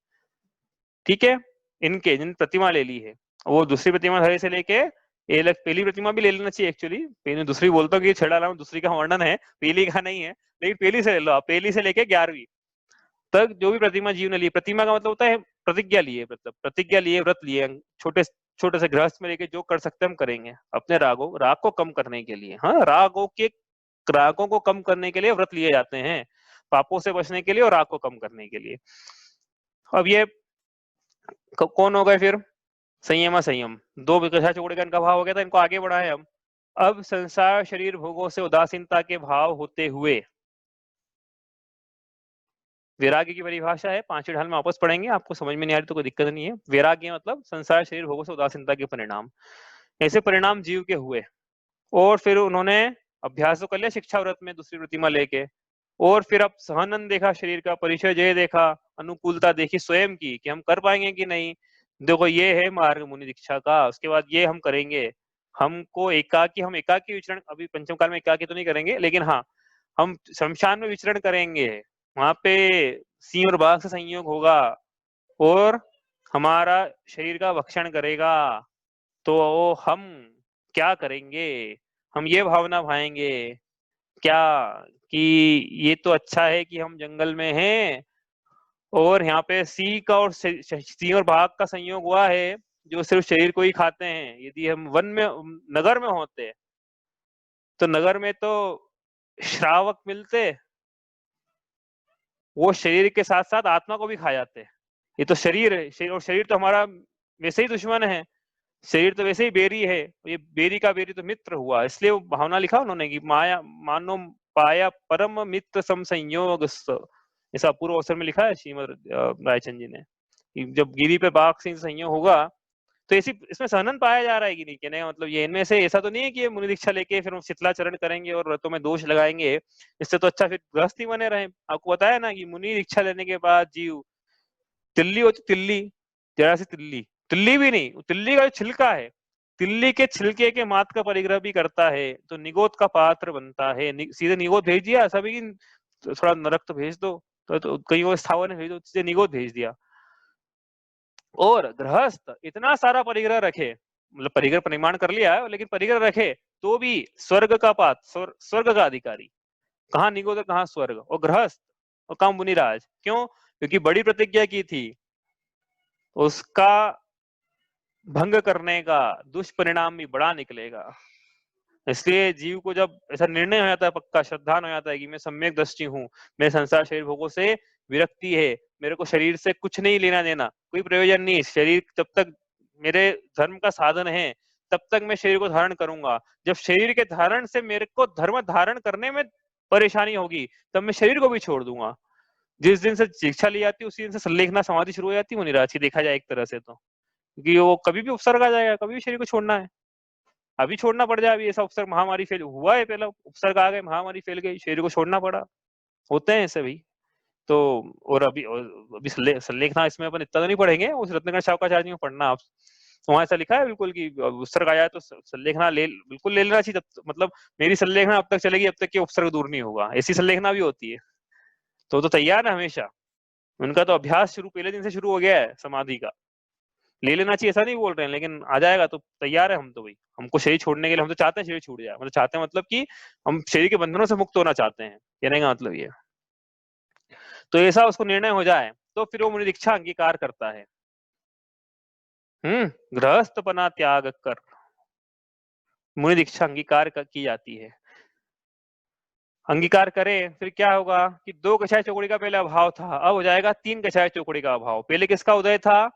ठीक है, इनके जिन प्रतिमा ले ली है, वो दूसरी प्रतिमा धरे से लेके पहली प्रतिमा भी ले लेना चाहिए एक्चुअली, दूसरी बोलता हूँ कि छेड़ा रहा हूँ, दूसरी का वर्णन है, पहली का नहीं है, लेकिन पहली से ले लो आप, पहली से लेके 11वीं तक जो भी प्रतिमा जीव ने ली, प्रतिमा का मतलब होता है प्रतिज्ञा लिए, मतलब प्रतिज्ञा लिए, व्रत लिए, छोटे छोटे से गृहस्थ में लेके जो कर सकते हम करेंगे अपने राग को कम करने के लिए। हाँ, रागों को कम करने के लिए व्रत लिए जाते हैं, पापों से बचने के लिए और राग को कम करने के लिए। अब ये कौन हो गए फिर? संयम संयम, 2 विकषा चौकड़े का इनका भाव हो गया था, इनको आगे बढ़ाए हम। अब संसार शरीर भोगों से उदासीनता के भाव होते हुए, वैराग्य की परिभाषा है, 5वें ढाल में वापस पढ़ेंगे, आपको समझ में नहीं आ रही तो कोई दिक्कत नहीं है। वैराग्य मतलब संसार शरीर भोगों से उदासीनता के परिणाम, ऐसे परिणाम जीव के हुए, और फिर उन्होंने अभ्यास तो कर लिया शिक्षा व्रत में दूसरी प्रतिमा लेके, और फिर अब सहनन देखा, शरीर का परिचय जय देखा, अनुकूलता देखी स्वयं की कि हम कर पाएंगे कि नहीं। देखो ये है मार्ग मुनि दीक्षा का, उसके बाद ये हम करेंगे, हमको एकाकी, हम एकाकी विचरण, अभी पंचम काल में एकाकी तो नहीं करेंगे, लेकिन हाँ हम शमशान में विचरण करेंगे, वहां पे सिंह और बाघ से संयोग होगा, और हमारा शरीर का भक्षण करेगा, तो हम क्या करेंगे, हम ये भावना भाएंगे क्या कि ये तो अच्छा है कि हम जंगल में हैं और यहाँ पे सिंह और बाघ का संयोग हुआ है जो सिर्फ शरीर को ही खाते हैं। यदि हम वन में, नगर में होते तो नगर में तो श्रावक मिलते, वो शरीर के साथ साथ आत्मा को भी खा जाते। ये तो शरीर है, और शरीर तो हमारा वैसे ही दुश्मन है, शरीर तो वैसे ही बेरी है, ये बेरी का बेरी तो मित्र हुआ, इसलिए वो भावना लिखा उन्होंने कि माया मानो पाया परम मित्र सम संयोग, ऐसा पूर्व अवसर में लिखा है श्रीमद रायचंद जी ने, कि जब गिरी पे बाघ सिंह संयोग होगा तो ऐसी इसमें सहनन पाया जा रहा है कि नहीं, कहने का मतलब ये इनमें से ऐसा तो नहीं है कि ये मुनि दीक्षा लेके फिर हम शीतलाचरण करेंगे और व्रतों में दोष लगाएंगे, इससे तो अच्छा फिर गृहस्थ ही बने रहे। आपको बताया ना कि मुनि दीक्षा लेने के बाद जीव तिल्ली होती, तिल्ली, जरा सी तिल्ली, तिल्ली भी नहीं, तिल्ली का जो छिलका है, तिल्ली के छिलके के मात का परिग्रह भी करता है तो निगोद का पात्र बनता है। सीधे निगोद भेज दिया, ऐसा भी थोड़ा नरक तो भेज दो, तो कहीं और स्थावर भेज दो, सीधे निगोद भेज दिया। और गृहस्थ इतना सारा परिग्रह रखे, मतलब परिग्रह परिमाण कर लिया, लेकिन परिग्रह रखे तो भी स्वर्ग का पात, स्वर्ग का अधिकारी, कहाँ निगोदर कहाँ स्वर्ग, और गृहस्थ और कहाँ मुनिराज। क्यों? क्योंकि बड़ी प्रतिज्ञा की थी, उसका भंग करने का दुष्परिणाम भी बड़ा निकलेगा। इसलिए जीव को जब ऐसा निर्णय हो जाता है, पक्का श्रद्धान हो जाता है कि मैं सम्यक दृष्टि हूँ, मैं संसार शरीर भोगों से विरक्ति है, मेरे को शरीर से कुछ नहीं लेना देना, कोई प्रयोजन नहीं, शरीर जब तक मेरे धर्म का साधन है तब तक मैं शरीर को धारण करूंगा। जब शरीर के धारण से मेरे को धर्म धारण करने में परेशानी होगी तब मैं शरीर को भी छोड़ दूंगा। जिस दिन से शिक्षा ली जाती है उसी दिन से संलेखना समाधि शुरू हो जाती है मुनिराज की, देखा जाए एक तरह से तो, क्योंकि वो कभी भी उपसर्ग आ जाएगा, कभी भी शरीर को छोड़ना है, अभी छोड़ना पड़ जाए। अभी ऐसा उपसर्ग महामारी फैल हुआ है, पहला उपसर्ग आ गए, महामारी फैल गई, शरीर को छोड़ना पड़ा, होते हैं ऐसे भी। तो और अभी संलेखना इसमें अपन इतना तो नहीं पढ़ेंगे, उस रत्नाकर शावकाचार्य में पढ़ना आप, वहां ऐसा लिखा है बिल्कुल कि उपसर्ग आया तो संलेखना बिल्कुल ले लेना चाहिए, मतलब मेरी संलेखना अब तक चलेगी अब तक कि उपसर्ग दूर नहीं होगा, ऐसी संलेखना भी होती है। तो तैयार है हमेशा, उनका तो अभ्यास शुरू पहले दिन से शुरू हो गया है समाधि का, ले लेना चाहिए ऐसा नहीं बोल रहे हैं, लेकिन आ जाएगा तो तैयार है हम तो भाई, हमको शरीर छोड़ने के लिए, हम तो चाहते हैं शरीर छूट जाए, मतलब चाहते हैं मतलब कि हम शरीर के बंधनों से मुक्त होना चाहते हैं, कहने का मतलब ये। तो ऐसा उसको निर्णय हो जाए तो फिर वो मुनि दीक्षा अंगीकार करता है। गृहस्थपना त्याग कर मुनि दीक्षा अंगीकार की जाती है। अंगीकार करे फिर क्या होगा कि 2 कषाय चौकड़ी का पहले अभाव था, अब हो जाएगा 3 कषाय चौकड़ी का अभाव। पहले किसका उदय था?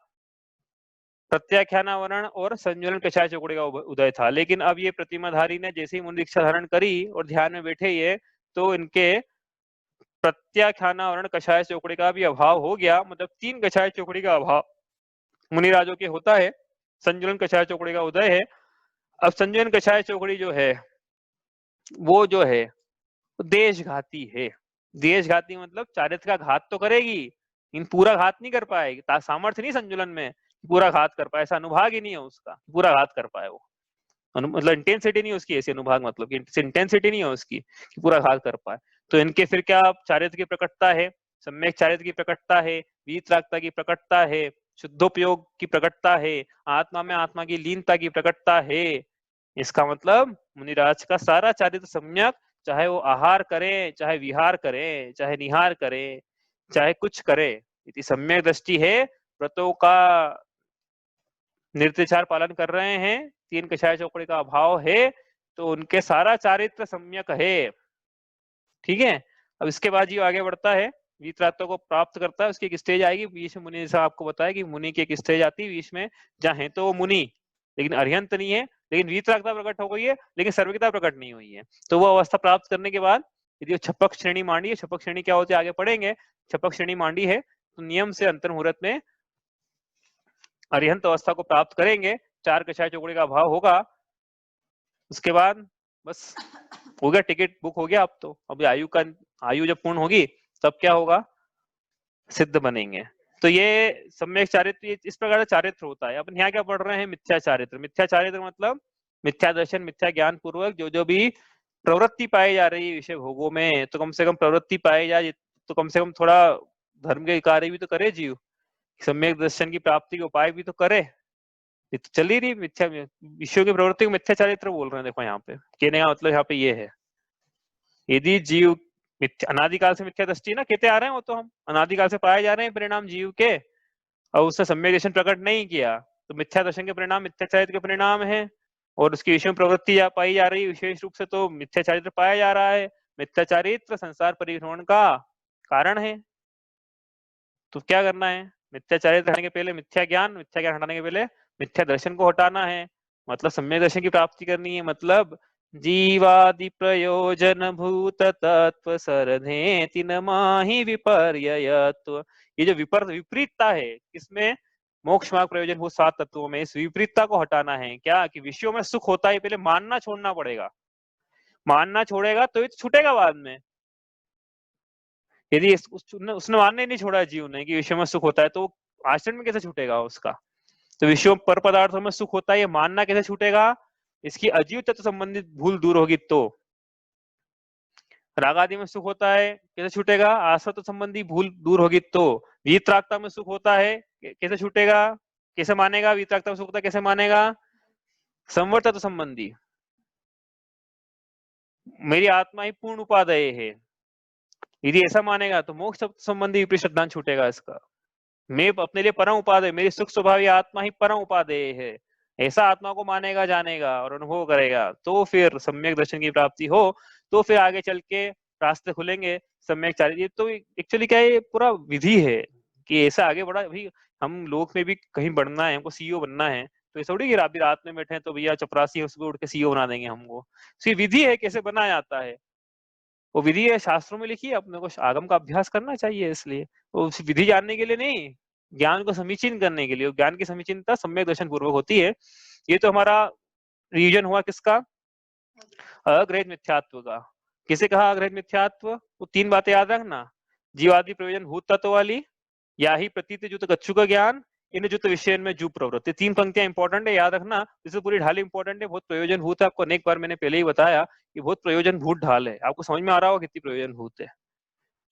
प्रत्याख्यानावरण और संजुलन कषाय चौकड़ी का उदय था, लेकिन अब ये प्रतिमाधारी ने जैसे ही मुनि दीक्षा धारण करी और ध्यान में बैठे ये, तो इनके प्रत्याख्यानावरण कषाय चौकड़ी का भी अभाव हो गया, मतलब 3 कषाय चौकड़ी का अभाव मुनिराजों के होता है। संजुलन कषाय चौकड़ी का उदय है। अब संजुलन कषाय चौकड़ी जो है वो जो है देशघाती है। देशघाती मतलब चारित्र का घात तो करेगी, इन पूरा घात नहीं कर पाएगी, सामर्थ्य नहीं संजुलन में पूरा घात कर पाए, ऐसा अनुभाग ही नहीं है उसका पूरा घात कर पाए वो, मतलब इंटेंसिटी नहीं उसकी ऐसी, अनुभाग मतलब इंटेंसिटी नहीं है उसकी कि पूरा घात कर पाए। तो इनके फिर क्या चारित्र की प्रकटता है, सम्यक चारित्र की प्रकटता है, वीतरागता की प्रकटता है, शुद्धोपयोग की प्रकटता है, आत्मा में आत्मा की लीनता की प्रकटता है। इसका मतलब मुनिराज का सारा चारित्र सम्यक, चाहे वो आहार करे, चाहे विहार करे, चाहे निहार करे, चाहे कुछ करे, इति सम्यक दृष्टि है, व्रतों का निर्देशार पालन कर रहे हैं, 3 कषाय चौकड़ी का अभाव है, तो उनके सारा चारित्र सम्यक है। ठीक है। अब इसके बाद ये आगे बढ़ता है, वीतरागता को प्राप्त करता है, उसकी एक स्टेज आएगी बीच में, मुनि जैसा आपको बताया कि मुनि की एक स्टेज आती है बीच में, जहाँ है तो वो मुनि लेकिन अरिहंत नहीं है, लेकिन वीतरागता प्रकट हो गई है लेकिन सर्वज्ञता प्रकट नहीं हुई है। तो वो अवस्था प्राप्त करने के बाद यदि छपक श्रेणी मांडी है, छपक श्रेणी क्या होती है आगे पढ़ेंगे, छपक श्रेणी मांडी है तो नियम से अंतर मुहूर्त में अरिहंत अवस्था को प्राप्त करेंगे, 4 कषाय चौकड़ी का अभाव होगा। उसके बाद बस हो गया, टिकट बुक हो गया। अब तो अब आयु जब पूर्ण होगी तब क्या होगा, सिद्ध बनेंगे। तो ये सम्यक चारित्र इस प्रकार का चारित्र होता है। अपन यहाँ क्या पढ़ रहे हैं, मिथ्या चारित्र। मिथ्या चारित्र मतलब मिथ्या दर्शन, मिथ्या ज्ञान पूर्वक जो भी प्रवृत्ति पाई जा रही है विषय भोगों में, तो कम से कम प्रवृत्ति पाई जाए तो कम से कम थोड़ा धर्म के कार्य भी तो करे जीव, सम्यक दर्शन की प्राप्ति के उपाय भी तो करे। ये तो चल ही रही मिथ्या विषयों की प्रवृत्ति को मिथ्या चारित्र बोल रहे हैं। देखो यहाँ पे कहने का मतलब यहाँ पे ये है, यदि जीव अनादिकाल से मिथ्या दृष्टि ना कहते आ रहे हैं, वो तो हम अनादिकाल से पाए जा रहे हैं परिणाम जीव के, और उसने सम्यक दर्शन प्रकट नहीं किया तो मिथ्या दर्शन के परिणाम मिथ्या चारित्र के परिणाम है, और उसकी विषय में प्रवृत्ति पाई जा रही है विशेष रूप से, तो मिथ्या चारित्र पाया जा रहा है। मिथ्या चारित्र संसार परिभ्रमण का कारण है। तो क्या करना है, मिथ्या चारित्र हटाने के पहले मिथ्या ज्ञान हटाने के पहले मिथ्या दर्शन को हटाना है, मतलब सम्यक दर्शन की प्राप्ति करनी है, मतलब जीवादि प्रयोजन भूत तत्व सरधे तिन माहि विपर्ययत्व। ये जो विपरीतता है इसमें, मोक्ष मार्ग प्रयोजन भूत 7 तत्वों में, इस विपरीतता को हटाना है। क्या कि विषयों में सुख होता है, पहले मानना छोड़ना पड़ेगा, मानना छोड़ेगा तो ये छूटेगा बाद में। यदि उसने मानने नहीं छोड़ा जीव ने कि विषय में सुख होता है, तो आचरण में कैसे छूटेगा उसका। तो विषयों पर पदार्थों में सुख होता है, ये मानना कैसे छूटेगा, इसकी अजीव तत्व संबंधित भूल दूर होगी तो। राग आदि में सुख होता है, कैसे छूटेगा, आसक्त संबंधी भूल दूर होगी तो। वीतरागता में सुख होता है, कैसे छूटेगा, कैसे मानेगा, वीतरागता में सुख होता है कैसे मानेगा, संवर्त तत्व संबंधी, मेरी आत्मा ही पूर्ण उपादेय है, यदि ऐसा मानेगा तो मोक्ष तत्व संबंधी विपरीत सिद्धांत छूटेगा इसका। मैं अपने लिए परम उपादेय, मेरी सुख स्वभावी आत्मा ही परम उपादेय है, ऐसा आत्मा को मानेगा, जानेगा और अनुभव करेगा, तो फिर सम्यक दर्शन की प्राप्ति हो, तो फिर आगे चल के रास्ते खुलेंगे सम्यक चारित्र। तो एक्चुअली क्या है, ये पूरा विधि है कि ऐसा आगे बढ़ा। अभी हम लोग में भी कहीं बढ़ना है, हमको सीईओ बनना है, तो ऐसा थोड़ी कि अभी रात में बैठे हैं तो भैया चपरासी सुबह उठ के सीईओ बना देंगे हमको। तो ये विधि है कैसे बनाया जाता है, वो विधि है शास्त्रों में लिखी है, अपने को आगम का अभ्यास करना चाहिए। इसलिए वो उस विधि जानने के लिए नहीं, ज्ञान को समीचीन करने के लिए। ज्ञान की समीचीनता सम्यक दर्शन पूर्वक होती है। ये तो हमारा रीजन हुआ किसका, अग्रहित मिथ्यात्व का। किसे कहा अग्रहित मिथ्यात्व, वो तीन बातें याद रखना, जीवादि प्रयोजन भूत तत्व वाली, या ही प्रतीत जुत गच्छु का ज्ञान, इन जुत विषय में जू प्रवृत्ति। तीन पंक्तियां इंपॉर्टेंट है, याद रखना। इससे पूरी ढाल इंपॉर्टेंट है, बहुत प्रयोजन भूत है। आपको अनेक बार मैंने पहले ही बताया कि बहुत प्रयोजन भूत ढाल है। आपको समझ में आ रहा होगा कितनी प्रयोजन भूत है।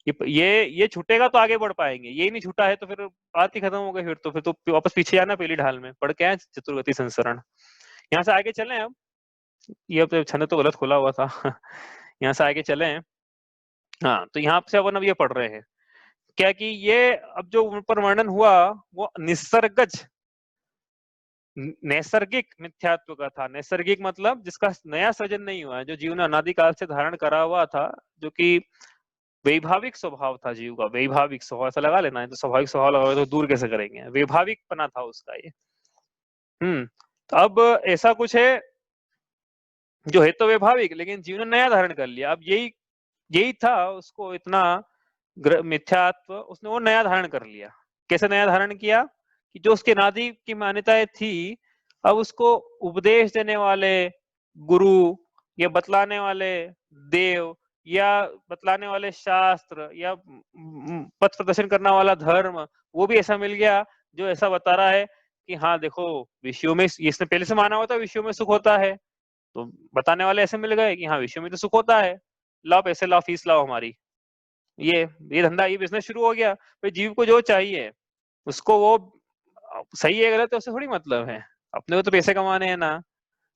ये छूटेगा तो आगे बढ़ पाएंगे, ये नहीं छूटा है तो फिर बात ही खत्म हो गई। फिर तो वापस पीछे जाना, पहली ढाल में पढ़ के आए चतुर्गति संसरण। यहाँ से आगे चले अब, ये अब छंद तो गलत खोला हुआ था यहाँ से आगे चले। हाँ, तो यहाँ से अपन अब ये पढ़ रहे हैं क्या कि ये अब जो ऊपर वर्णन हुआ वो निसर्गज नैसर्गिक मिथ्यात्व का था। नैसर्गिक मतलब जिसका नया सृजन नहीं हुआ है, जो जीव ने अनादिकाल से धारण करा हुआ था, जो कि वैभाविक स्वभाव था जीव का। वैभाविक स्वभाव ऐसा लगा लेना है, तो स्वाभाविक स्वभाव लगा तो दूर कैसे करेंगे, वैभाविक पना था उसका ये। तो अब ऐसा कुछ है जो है तो वैभाविक, लेकिन जीव ने नया धारण कर लिया। अब यही था उसको इतना मिथ्यात्व, उसने वो नया धारण कर लिया। कैसे नया धारण किया कि जो उसके अनादि की मान्यताएं थी, अब उसको उपदेश देने वाले गुरु या बतलाने वाले देव या बतलाने वाले शास्त्र या पथ प्रदर्शन करने वाला धर्म, वो भी ऐसा मिल गया जो ऐसा बता रहा है कि हाँ देखो, विषयों में, इसने पहले से माना हुआ था विषयों में सुख होता है, तो बताने वाले ऐसे मिल गए कि हाँ विषयों में तो सुख होता है, लाओ पैसे लाओ, फीस लाओ हमारी। ये धंधा, ये बिजनेस शुरू हो गया। भाई जीव को जो चाहिए उसको, वो सही है गलत है उससे थोड़ी मतलब है, अपने को तो पैसे कमाने हैं ना।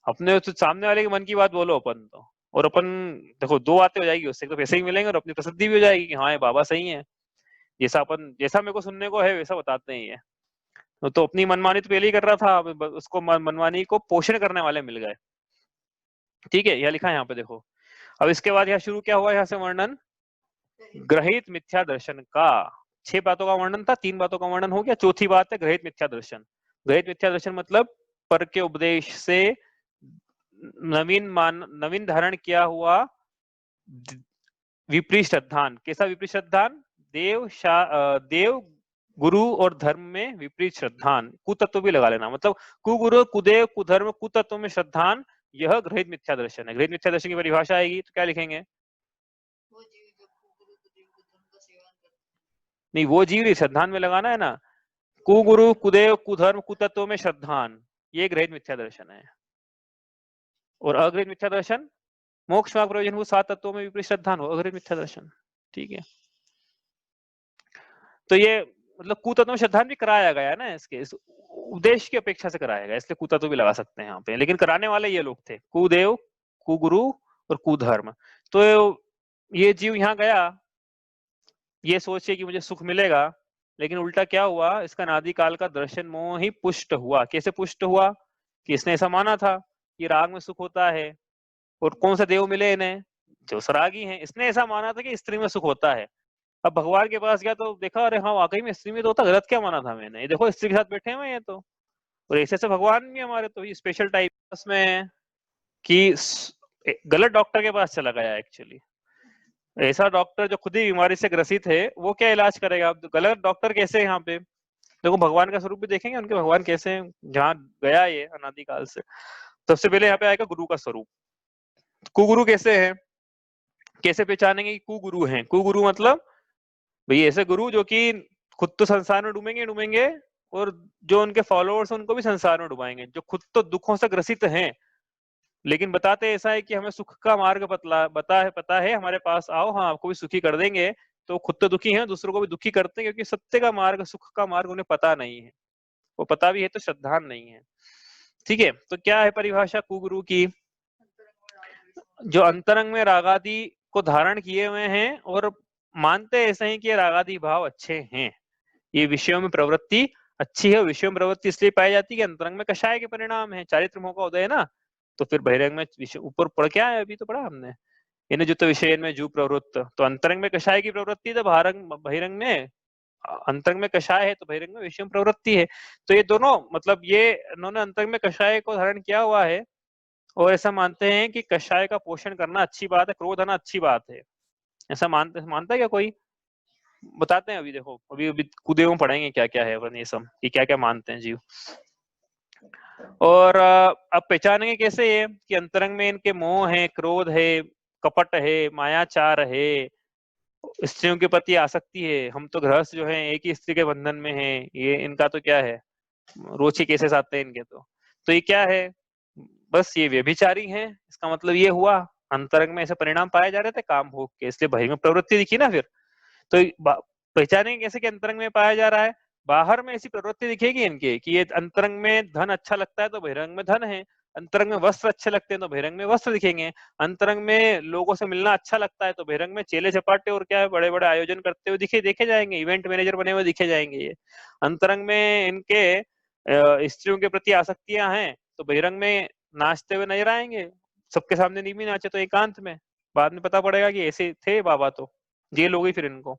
अपने तो सामने वाले के मन की बात बोलो अपन तो, और अपन देखो दो बातें हो जाएगी उससे, तो पैसे भी मिलेंगे और अपनी प्रसिद्धि भी हो जाएगी कि हाँ ये बाबा सही है, जैसा मेरे को सुनने को है वैसा बताते हैं ये। तो अपनी मनमानी तो पहले ही कर रहा था, उसको मनमानी को पोषण करने वाले मिल गए। ठीक है, यह लिखा है यहाँ पे देखो। अब इसके बाद यहाँ शुरू क्या हुआ, यहाँ से वर्णन ग्रहित मिथ्या दर्शन का। 6 बातों का वर्णन था, 3 बातों का वर्णन हो गया, चौथी बात है ग्रहित मिथ्या दर्शन। ग्रहित मिथ्या दर्शन मतलब पर के उपदेश से नवीन धारण किया हुआ विपरीत श्रद्धान। कैसा विपरीत श्रद्धान, देव गुरु और धर्म में विपरीत श्रद्धान। कुतत्व भी लगा लेना, मतलब कुगुरु कुदेव कुधर्म कुतत्व में श्रद्धान, यह ग्रहित मिथ्या दर्शन है। ग्रहित मिथ्या दर्शन की परिभाषा आएगी तो क्या लिखेंगे, नहीं वो जीव नहीं, श्रद्धान में लगाना है ना, कुगुरु कुदेव कुधर्म कुतत्व में श्रद्धान, ये ग्रहित मिथ्या दर्शन है। और अग्रहित मिथ्या दर्शन, मोक्ष मार्ग प्रयोजन वो 7 तत्वों में विपरीत श्रद्धान हो, अग्रहित मिथ्या दर्शन। ठीक है, तो ये मतलब कुतत्व में श्रद्धान भी कराया गया है ना, इसके इस उद्देश्य की अपेक्षा से कराया गया, इसलिए कुतत्व भी लगा सकते हैं यहाँ पे। लेकिन कराने वाले ये लोग थे, कुदेव कुगुरु और कुधर्म। तो ये जीव यहाँ गया ये सोचे कि मुझे सुख मिलेगा, लेकिन उल्टा क्या हुआ, इसका नादि काल का दर्शन मोह ही पुष्ट हुआ। कैसे पुष्ट हुआ कि इसने ऐसा माना था कि राग में सुख होता है, और कौन से देव मिले इन्हें, जो सरागी हैं। इसने ऐसा माना था कि स्त्री में सुख होता है। अब भगवान के पास गया तो देखा, अरे हाँ वाकई में स्त्री में तो होता, गलत क्या माना था मैंने, ये देखो स्त्री के साथ बैठे हुए हैं तो। और ऐसे ऐसे भगवान भी हमारे तो ये स्पेशल टाइप में कि गलत डॉक्टर के पास चला गया एक्चुअली। ऐसा डॉक्टर जो खुद ही बीमारी से ग्रसित है, वो क्या इलाज करेगा। अब गलत डॉक्टर कैसे यहाँ पे देखो, भगवान का स्वरूप भी देखेंगे, उनके भगवान कैसे जहाँ गया ये अनादिकाल से। सबसे पहले यहाँ पे आएगा गुरु का स्वरूप। कुगुरु कैसे है, कैसे पहचानेंगे कि कुगुरु हैं। कुगुरु मतलब भाई ऐसे गुरु जो कि खुद तो संसार में डूबेंगे, और जो उनके फॉलोअर्स उनको भी संसार में डुबाएंगे। जो खुद तो दुखों से ग्रसित हैं, लेकिन बताते ऐसा है कि हमें सुख का मार्ग पता है, हमारे पास आओ, हाँ आपको भी सुखी कर देंगे। तो खुद तो दुखी हैं, दूसरों को भी दुखी करते हैं, क्योंकि सत्य का मार्ग सुख का मार्ग उन्हें पता नहीं है। वो पता भी है तो श्रद्धान नहीं है। ठीक है, तो क्या है परिभाषा कुगुरु की? जो अंतरंग में रागादि को धारण किए हुए हैं और मानते ऐसे ही कि रागादि भाव अच्छे हैं, ये विषयों में प्रवृत्ति अच्छी है। विषयों में प्रवृत्ति इसलिए पाई जाती है कि अंतरंग में कषाय के परिणाम है, चारित्र मोह का उदय है ना। तो फिर बहिरंग में विषय ऊपर पढ़ क्या है, अभी तो पढ़ा हमने, इन जुत विषय में जू प्रवृत्त, तो अंतरंग में कषाय की प्रवृत्ति, तो बहिरंग में अंतरंग में कषाय है, तो बहिरंग में विषय प्रवृत्ति है। तो ये दोनों मतलब ये इन्होंने अंतरंग में कषाय को धारण किया हुआ है और ऐसा मानते हैं कि कषाय का पोषण करना अच्छी बात है, क्रोध आना अच्छी बात है। ऐसा मानता है क्या कोई? बताते हैं अभी, देखो अभी अभी कूदे में पढ़ेंगे क्या क्या है अपन, ये सब कि क्या क्या मानते हैं जीव। और अब पहचानेंगे कैसे ये कि अंतरंग में इनके मोह है, क्रोध है, कपट है, मायाचार है, स्त्रियों के प्रति आसक्ति है। हम तो गृहस्थ जो है एक ही स्त्री के बंधन में है, ये इनका तो क्या है, रोज के केसेस आते हैं इनके। तो ये क्या है, बस ये व्यभिचारी है। इसका मतलब ये हुआ अंतरंग में ऐसे परिणाम पाए जा रहे थे काम भोग के, इसलिए बहिर्ंग में प्रवृत्ति दिखी ना। फिर तो पहचानेंगे कैसे कि अंतरंग में पाया जा रहा है? बाहर में ऐसी प्रवृत्ति दिखेगी इनके कि ये अंतरंग में धन अच्छा लगता है तो बहिरंग में धन है, अंतरंग में वस्त्र अच्छे लगते हैं तो बहिरंग में वस्त्र दिखेंगे, अंतरंग में लोगों से मिलना अच्छा लगता है तो बहिरंग में चेले चपाटे और क्या है बड़े बड़े आयोजन करते हुए देखे जाएंगे, इवेंट मैनेजर बने हुए दिखे जाएंगे। ये अंतरंग में इनके स्त्रियों के प्रति आसक्तियां हैं तो बहिरंग में नाचते हुए नजर आएंगे। सबके सामने नहीं भी नाचे तो एकांत में, बाद में पता पड़ेगा कि ऐसे थे बाबा, तो जेल हो गई फिर इनको।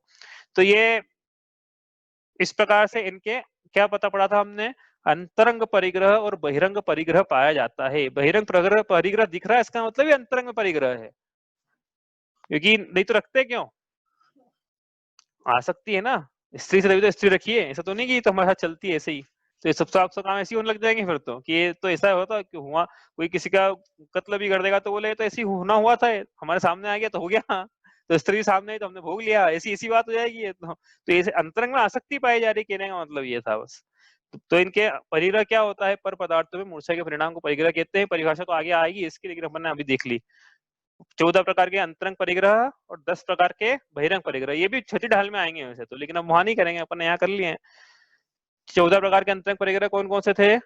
तो ये इस प्रकार से इनके क्या पता पड़ा था हमने, अंतरंग परिग्रह और बहिरंग परिग्रह पाया जाता है। बहिरंग परिग्रह दिख रहा है, इसका मतलब ये अंतरंग परिग्रह है, क्योंकि नहीं तो रखते क्यों, आसक्ति है ना, स्त्री से तभी तो स्त्री रखी है, ऐसा तो नहीं कि तो हमारे साथ चलती है ऐसे ही। तो ये सब काम ऐसे ही होने लग जाएंगे फिर तो, कि ये तो ऐसा होता कि हुआ कोई किसी का कत्ल भी कर देगा तो बोले तो ऐसे ही होना हुआ था, हमारे सामने आ गया तो हो गया, तो स्त्री सामने आई तो हमने भोग लिया, ऐसी ऐसी बात हो जाएगी ये तो ये अंतरंग में आसक्ति पाई जा रही, कहने का मतलब ये था बस। तो इनके परिग्रह क्या होता है, पर पदार्थों में मूर्छा के परिणाम को परिग्रह कहते हैं। परिभाषा तो आगे आएगी इसकी, लेकिन अपन ने अभी देख ली 14 प्रकार के अंतरंग परिग्रह और 10 प्रकार के बहिरंग परिग्रह, ये भी छठी ढाल में आएंगे वैसे तो, लेकिन अब वहां नहीं करेंगे, अपन ने यहाँ कर लिए हैं। 14 प्रकार के अंतरंग परिग्रह कौन कौन से थे?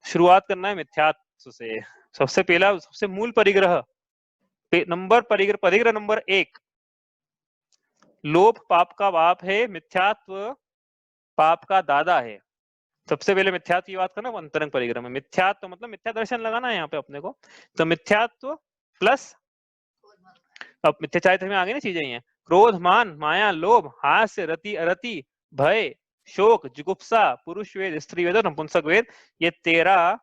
शुरुआत करना है मिथ्यात्व से। सबसे पहला सबसे मूल परिग्रह परिग्रह नंबर 1, लोभ पाप का बाप है, मिथ्यात्व पाप का दादा है। सबसे पहले मिथ्यात्व की बात करना अंतरंग परिग्रह में। मिथ्यात्व मतलब मिथ्या दर्शन लगाना है यहाँ पे अपने को, तो मिथ्यात्व प्लस, अब मिथ्या चारित्र में आ गई ना चीजें, ये क्रोध मान माया लोभ हास्य रति अरति भय शोक जुगुप्सा पुरुष वेद स्त्री वेद और नपुंसक वेद, ये 13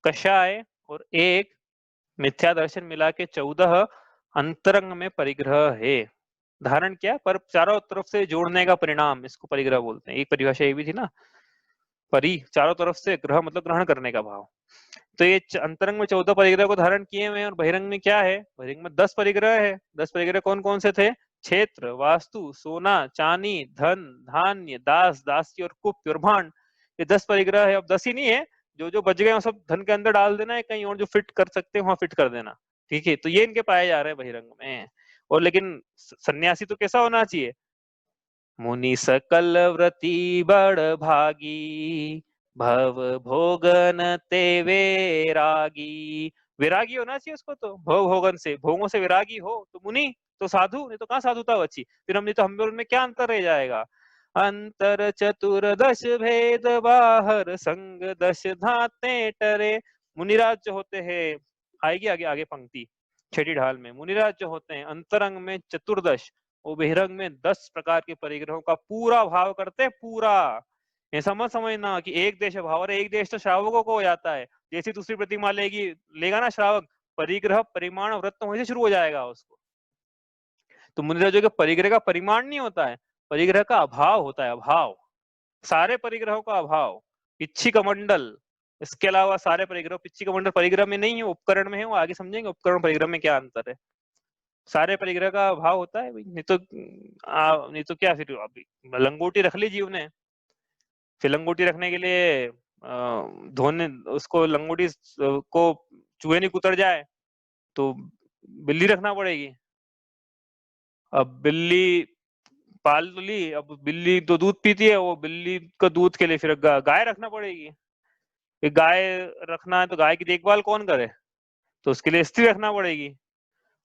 कषाय और एक मिथ्या दर्शन मिला के 14 अंतरंग में परिग्रह है। धारण क्या, पर चारों तरफ से जोड़ने का परिणाम, इसको परिग्रह बोलते हैं। एक परिभाषा ये भी थी ना, परि चारों तरफ से, ग्रह मतलब ग्रहण करने का भाव। तो ये अंतरंग में 14 परिग्रह को धारण किए हुए हैं, और बहिरंग में क्या है, बहिरंग में 10 परिग्रह है। 10 परिग्रह कौन कौन से थे? क्षेत्र वास्तु सोना चांदी धन धान्य दास दासी और कुप्य और भांड, ये 10 परिग्रह है। अब 10 ही नहीं है, जो जो बच गए वो सब धन के अंदर डाल देना है, कहीं और जो फिट कर सकते हैं वहां फिट कर देना। ठीक है, तो ये इनके पाए जा रहे हैं बहिरंग में। और लेकिन सन्यासी तो कैसा होना चाहिए? मुनि सकल व्रती बड़ भागी भव भोगन ते वैरागी। विरागी होना चाहिए उसको, तो भव भोगन से भोगों से विरागी हो तो मुनि, तो साधु, नहीं तो कहाँ साधुता बची फिर। हम नहीं तो हम में क्या अंतर रह जाएगा? अंतर चतुर्दश भेद बाहर संग दश धाते टरे। मुनिराज जो होते हैं, आएगी आगे आगे पंक्ति छठी ढाल में, मुनिराज जो होते हैं अंतरंग में चतुर्दश, वो बहिरंग में 10 प्रकार के परिग्रहों का पूरा भाव करते हैं। पूरा ऐसा मत समझना कि एक देश भाव, और एक देश तो श्रावकों को हो जाता है, जैसी दूसरी प्रतिमा लेगा ना श्रावक, परिग्रह परिमाण व्रत तो वहीं से शुरू हो जाएगा उसको। तो मुनिराजों के परिग्रह का परिमाण नहीं होता है, परिग्रह का अभाव होता है, अभाव, सारे परिग्रहों का अभाव। पिच्छी कमंडल, इसके अलावा सारे परिग्रह, पिच्छी कमंडल परिग्रह में नहीं है, उपकरण में है, वो आगे समझेंगे उपकरण परिग्रह में क्या अंतर है। सारे परिग्रह का भाव होता है, नहीं तो क्या फिर अभी लंगोटी रख ली जीव ने, फिर लंगोटी रखने के लिए धोने उसको, लंगोटी को चूहे नहीं कुतर जाए तो बिल्ली रखना पड़ेगी। अब बिल्ली पाल तो ली, अब बिल्ली तो दूध पीती है, वो बिल्ली का दूध के लिए फिर गाय रखना पड़ेगी। गाय रखना है तो गाय की देखभाल कौन करे? तो उसके लिए स्त्री रखना पड़ेगी।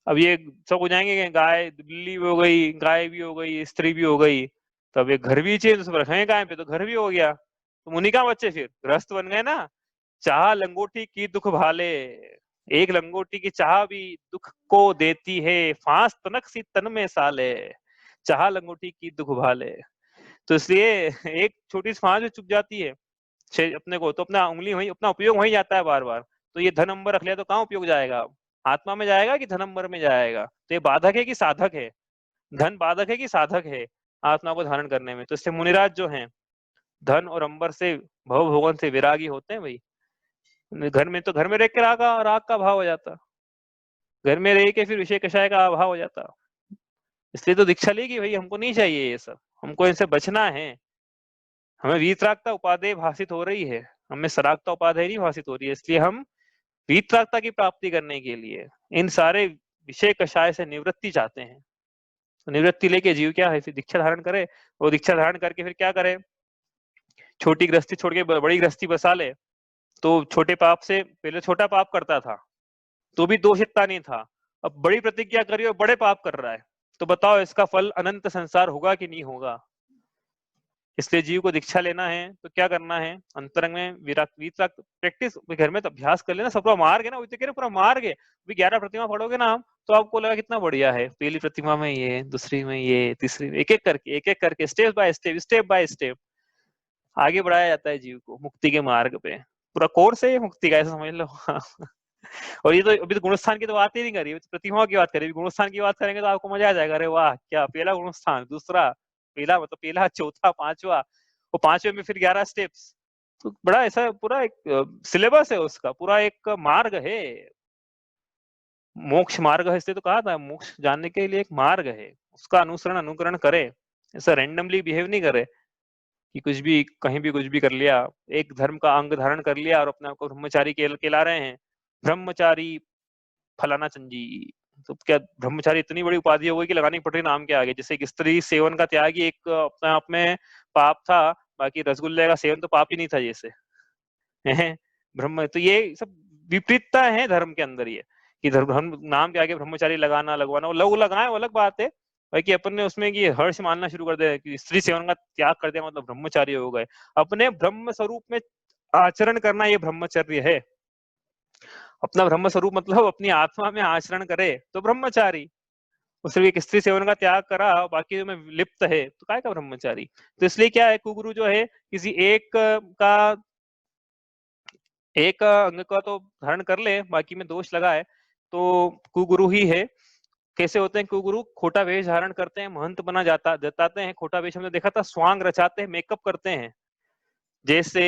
अब ये सब हो जाएंगे कि गाय बिल्ली भी हो गई, गाय भी हो गई, स्त्री भी हो गई, तो अब एक घर भी चाहिए, तो सब रखेंगे गाय पे, तो घर भी हो गया। तो मुनि कहाँ बच्चे, फिर गृहस्थ बन गए ना। चाह लंगोटी की दुख भाले, एक लंगोटी की चाह भी दुख को देती है, फांस तनक सी तन में साले, चाह लंगोटी की दुख भाले। तो इसलिए एक छोटी सी फांस भी चुप जाती है अपने को, तो अपना उंगली वही, अपना उपयोग वही जाता है बार बार। तो ये धन अंबर रख लिया तो कहाँ उपयोग जाएगा? आत्मा में जाएगा कि धन अंबर में जाएगा? तो ये बाधक है कि साधक है? धन बाधक है कि साधक है आत्मा को धारण करने में? तो इससे मुनिराज जो हैं धन और अंबर से, भव भोगन से विरागी होते हैं भाई। घर में तो घर में रह के राग का भाव हो जाता, घर में रह के फिर विषय कषाय का अभाव हो जाता। इसलिए तो दीक्षा लेगी भाई, हमको नहीं चाहिए ये सब, हमको इनसे बचना है। हमें वीतरागता उपादेय भाषित हो रही है, हमें सरागता उपादेय नहीं भाषित हो रही है। इसलिए हम वीतरागता की प्राप्ति करने के लिए इन सारे विषय कषाय से निवृत्ति चाहते हैं। तो निवृत्ति लेके जीव क्या है, फिर दीक्षा धारण करे। वो दीक्षा धारण करके फिर क्या करे? छोटी गृहस्थी छोड़ के बड़ी गृहस्थी बसा ले। तो छोटे पाप से, पहले छोटा पाप करता था तो भी दोष इतना नहीं था, अब बड़ी प्रतिज्ञा करी और बड़े पाप कर रहा है, तो बताओ इसका फल अनंत संसार होगा कि नहीं होगा? इसलिए जीव को दीक्षा लेना है तो क्या करना है? अंतरंग में वीतराग प्रैक्टिस, घर में तो अभ्यास कर लेना। सब पूरा मार्ग है ना, वही तो कह रहे पूरा मार्ग है। अभी 11 प्रतिमा पढ़ोगे ना हम, तो आपको लगा कितना बढ़िया है, पहली प्रतिमा में ये, दूसरी में ये, तीसरी में, एक एक करके स्टेप बाय स्टेप आगे बढ़ाया जाता है जीव को मुक्ति के मार्ग पे। पूरा कोर्स है ये मुक्ति का, ऐसा समझ लो। और ये तो अभी तो गुणस्थान की तो बात ही नहीं करी, प्रतिमाओं की बात करें। गुणस्थान की बात करेंगे तो आपको मजा आ जाएगा, अरे वाह क्या, पहला गुणस्थान, दूसरा, पहला मतलब पहला, चौथा, पांचवा, वो पांचवे में फिर 11 स्टेप्स। तो बड़ा ऐसा पूरा एक सिलेबस है उसका, पूरा एक मार्ग है, मोक्ष मार्ग है। इसलिए तो कहा था मोक्ष जानने के लिए एक मार्ग है, उसका अनुसरण अनुकरण करे, ऐसा रैंडमली बिहेव नहीं करे कि कुछ भी कहीं भी कुछ भी कर लिया, एक धर्म का अंग धारण कर लिया और अपने आप को ब्रह्मचारी कहला रहे हैं। ब्रह्मचारी फलाना चंजी, तो क्या ब्रह्मचारी इतनी बड़ी उपाधि हो गई कि लगानी पड़ रही नाम के आगे? जैसे एक स्त्री सेवन का त्याग ही एक अपने आप में पाप था, बाकी रसगुल्ले का सेवन तो पाप ही नहीं था जैसे ब्रह्म। तो ये सब विपरीतता है धर्म के अंदर, ये कि धर्म नाम के आगे ब्रह्मचारी लगाना लगवाना, वो लोग लगाए वो अलग बात है, बाकी अपन ने उसमें कि हर्ष मानना शुरू कर दिया कि स्त्री सेवन का त्याग कर दिया मतलब ब्रह्मचारी हो गए। अपने ब्रह्म स्वरूप में आचरण करना ये ब्रह्मचर्य है। अपना ब्रह्म स्वरूप मतलब अपनी आत्मा में आचरण करे तो ब्रह्मचारी। सिर्फ एक स्त्री सेवन का त्याग करा बाकी में लिप्त है तो काय का ब्रह्मचारी? तो इसलिए क्या है, कुगुरु जो है किसी एक अंग का तो धारण कर ले, बाकी में दोष लगा है तो कुगुरु ही है। कैसे होते हैं कुगुरु? खोटा वेश धारण करते हैं, महंत बना जताते हैं। खोटा वेश हमने देखा था, स्वांग रचाते हैं, मेकअप करते हैं। जैसे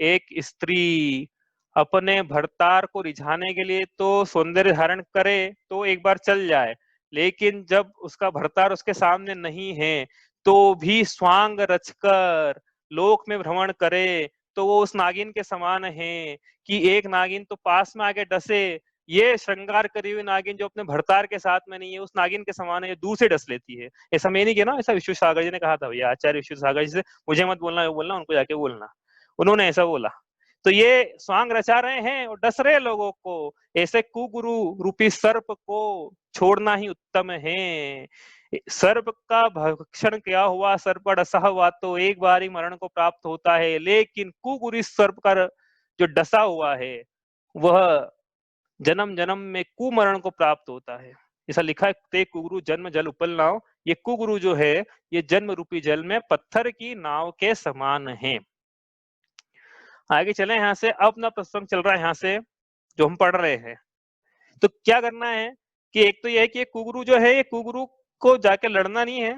एक स्त्री अपने भरतार को रिझाने के लिए तो सौंदर्य धारण करे तो एक बार चल जाए, लेकिन जब उसका भरतार उसके सामने नहीं है तो भी स्वांग रचकर लोक में भ्रमण करे तो वो उस नागिन के समान है कि एक नागिन तो पास में आके डसे, ये श्रृंगार करी हुई नागिन जो अपने भरतार के साथ में नहीं है उस नागिन के समान है, ये दूर से डस लेती है। ऐसा मैं नहीं किया ना, ऐसा विश्व सागर जी ने कहा था भैया, आचार्य विश्व सागर जी से, मुझे मत बोलना, बोलना उनको जाके बोलना, उन्होंने ऐसा बोला। तो ये स्वांग रचा रहे हैं और डस रहे लोगों को, ऐसे कुगुरु रूपी सर्प को छोड़ना ही उत्तम है। सर्प का भक्षण किया हुआ, सर्प डसा हुआ तो एक बार ही मरण को प्राप्त होता है, लेकिन कुगुरु सर्प का जो डसा हुआ है वह जन्म जन्म में कुमरण को प्राप्त होता है। ऐसा लिखा है, ते कुगुरु जन्म जल उपल नाव। ये कुगुरु जो है ये जन्म रूपी जल में पत्थर की नाव के समान है। आगे चले यहाँ से, अब अपना प्रसंग चल रहा है यहाँ से जो हम पढ़ रहे हैं। तो क्या करना है कि एक तो यह है कि कुगुरु जो है, ये कुगुरु को जाके लड़ना नहीं है,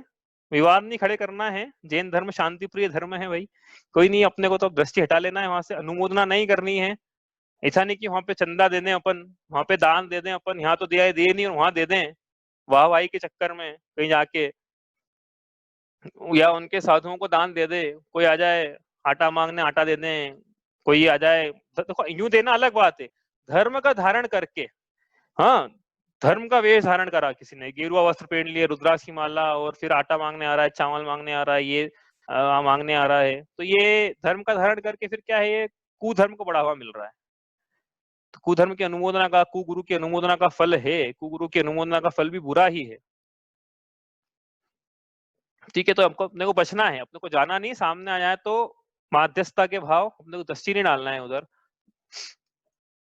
विवाद नहीं खड़े करना है। जैन धर्म शांति प्रिय धर्म है भाई, कोई नहीं, अपने को तो दृष्टि हटा लेना है वहां से, अनुमोदना नहीं करनी है। ऐसा नहीं कि वहां पे चंदा दे दें अपन, वहां पे दान दे दें अपन, यहाँ तो दिया दे नहीं और वहां दे दें वाह वाही के चक्कर में कहीं जाके, या उनके साधुओं को दान दे दे, कोई आ जाए आटा मांगने आटा दे दें, कोई आ जाए, देखो यूं देना अलग बात है, धर्म का धारण करके। हाँ, धर्म का वेश धारण करा किसी ने, गेरुआ वस्त्र पहन लिए, रुद्राक्ष की माला, और फिर आटा मांगने आ रहा है, चावल मांगने आ रहा है, ये मांगने आ रहा है, तो ये धर्म का धारण करके फिर क्या है, ये कुधर्म को बढ़ावा मिल रहा है। तो कुधर्म की अनुमोदना का, कुगुरु की अनुमोदना का फल है, कुगुरु की अनुमोदना का फल भी बुरा ही है। ठीक है, तो हमको अपने को बचना है, अपने को जाना नहीं, सामने आ जाए तो माध्यस्थता के भाव, अपने को दृष्टि नहीं डालना है उधर।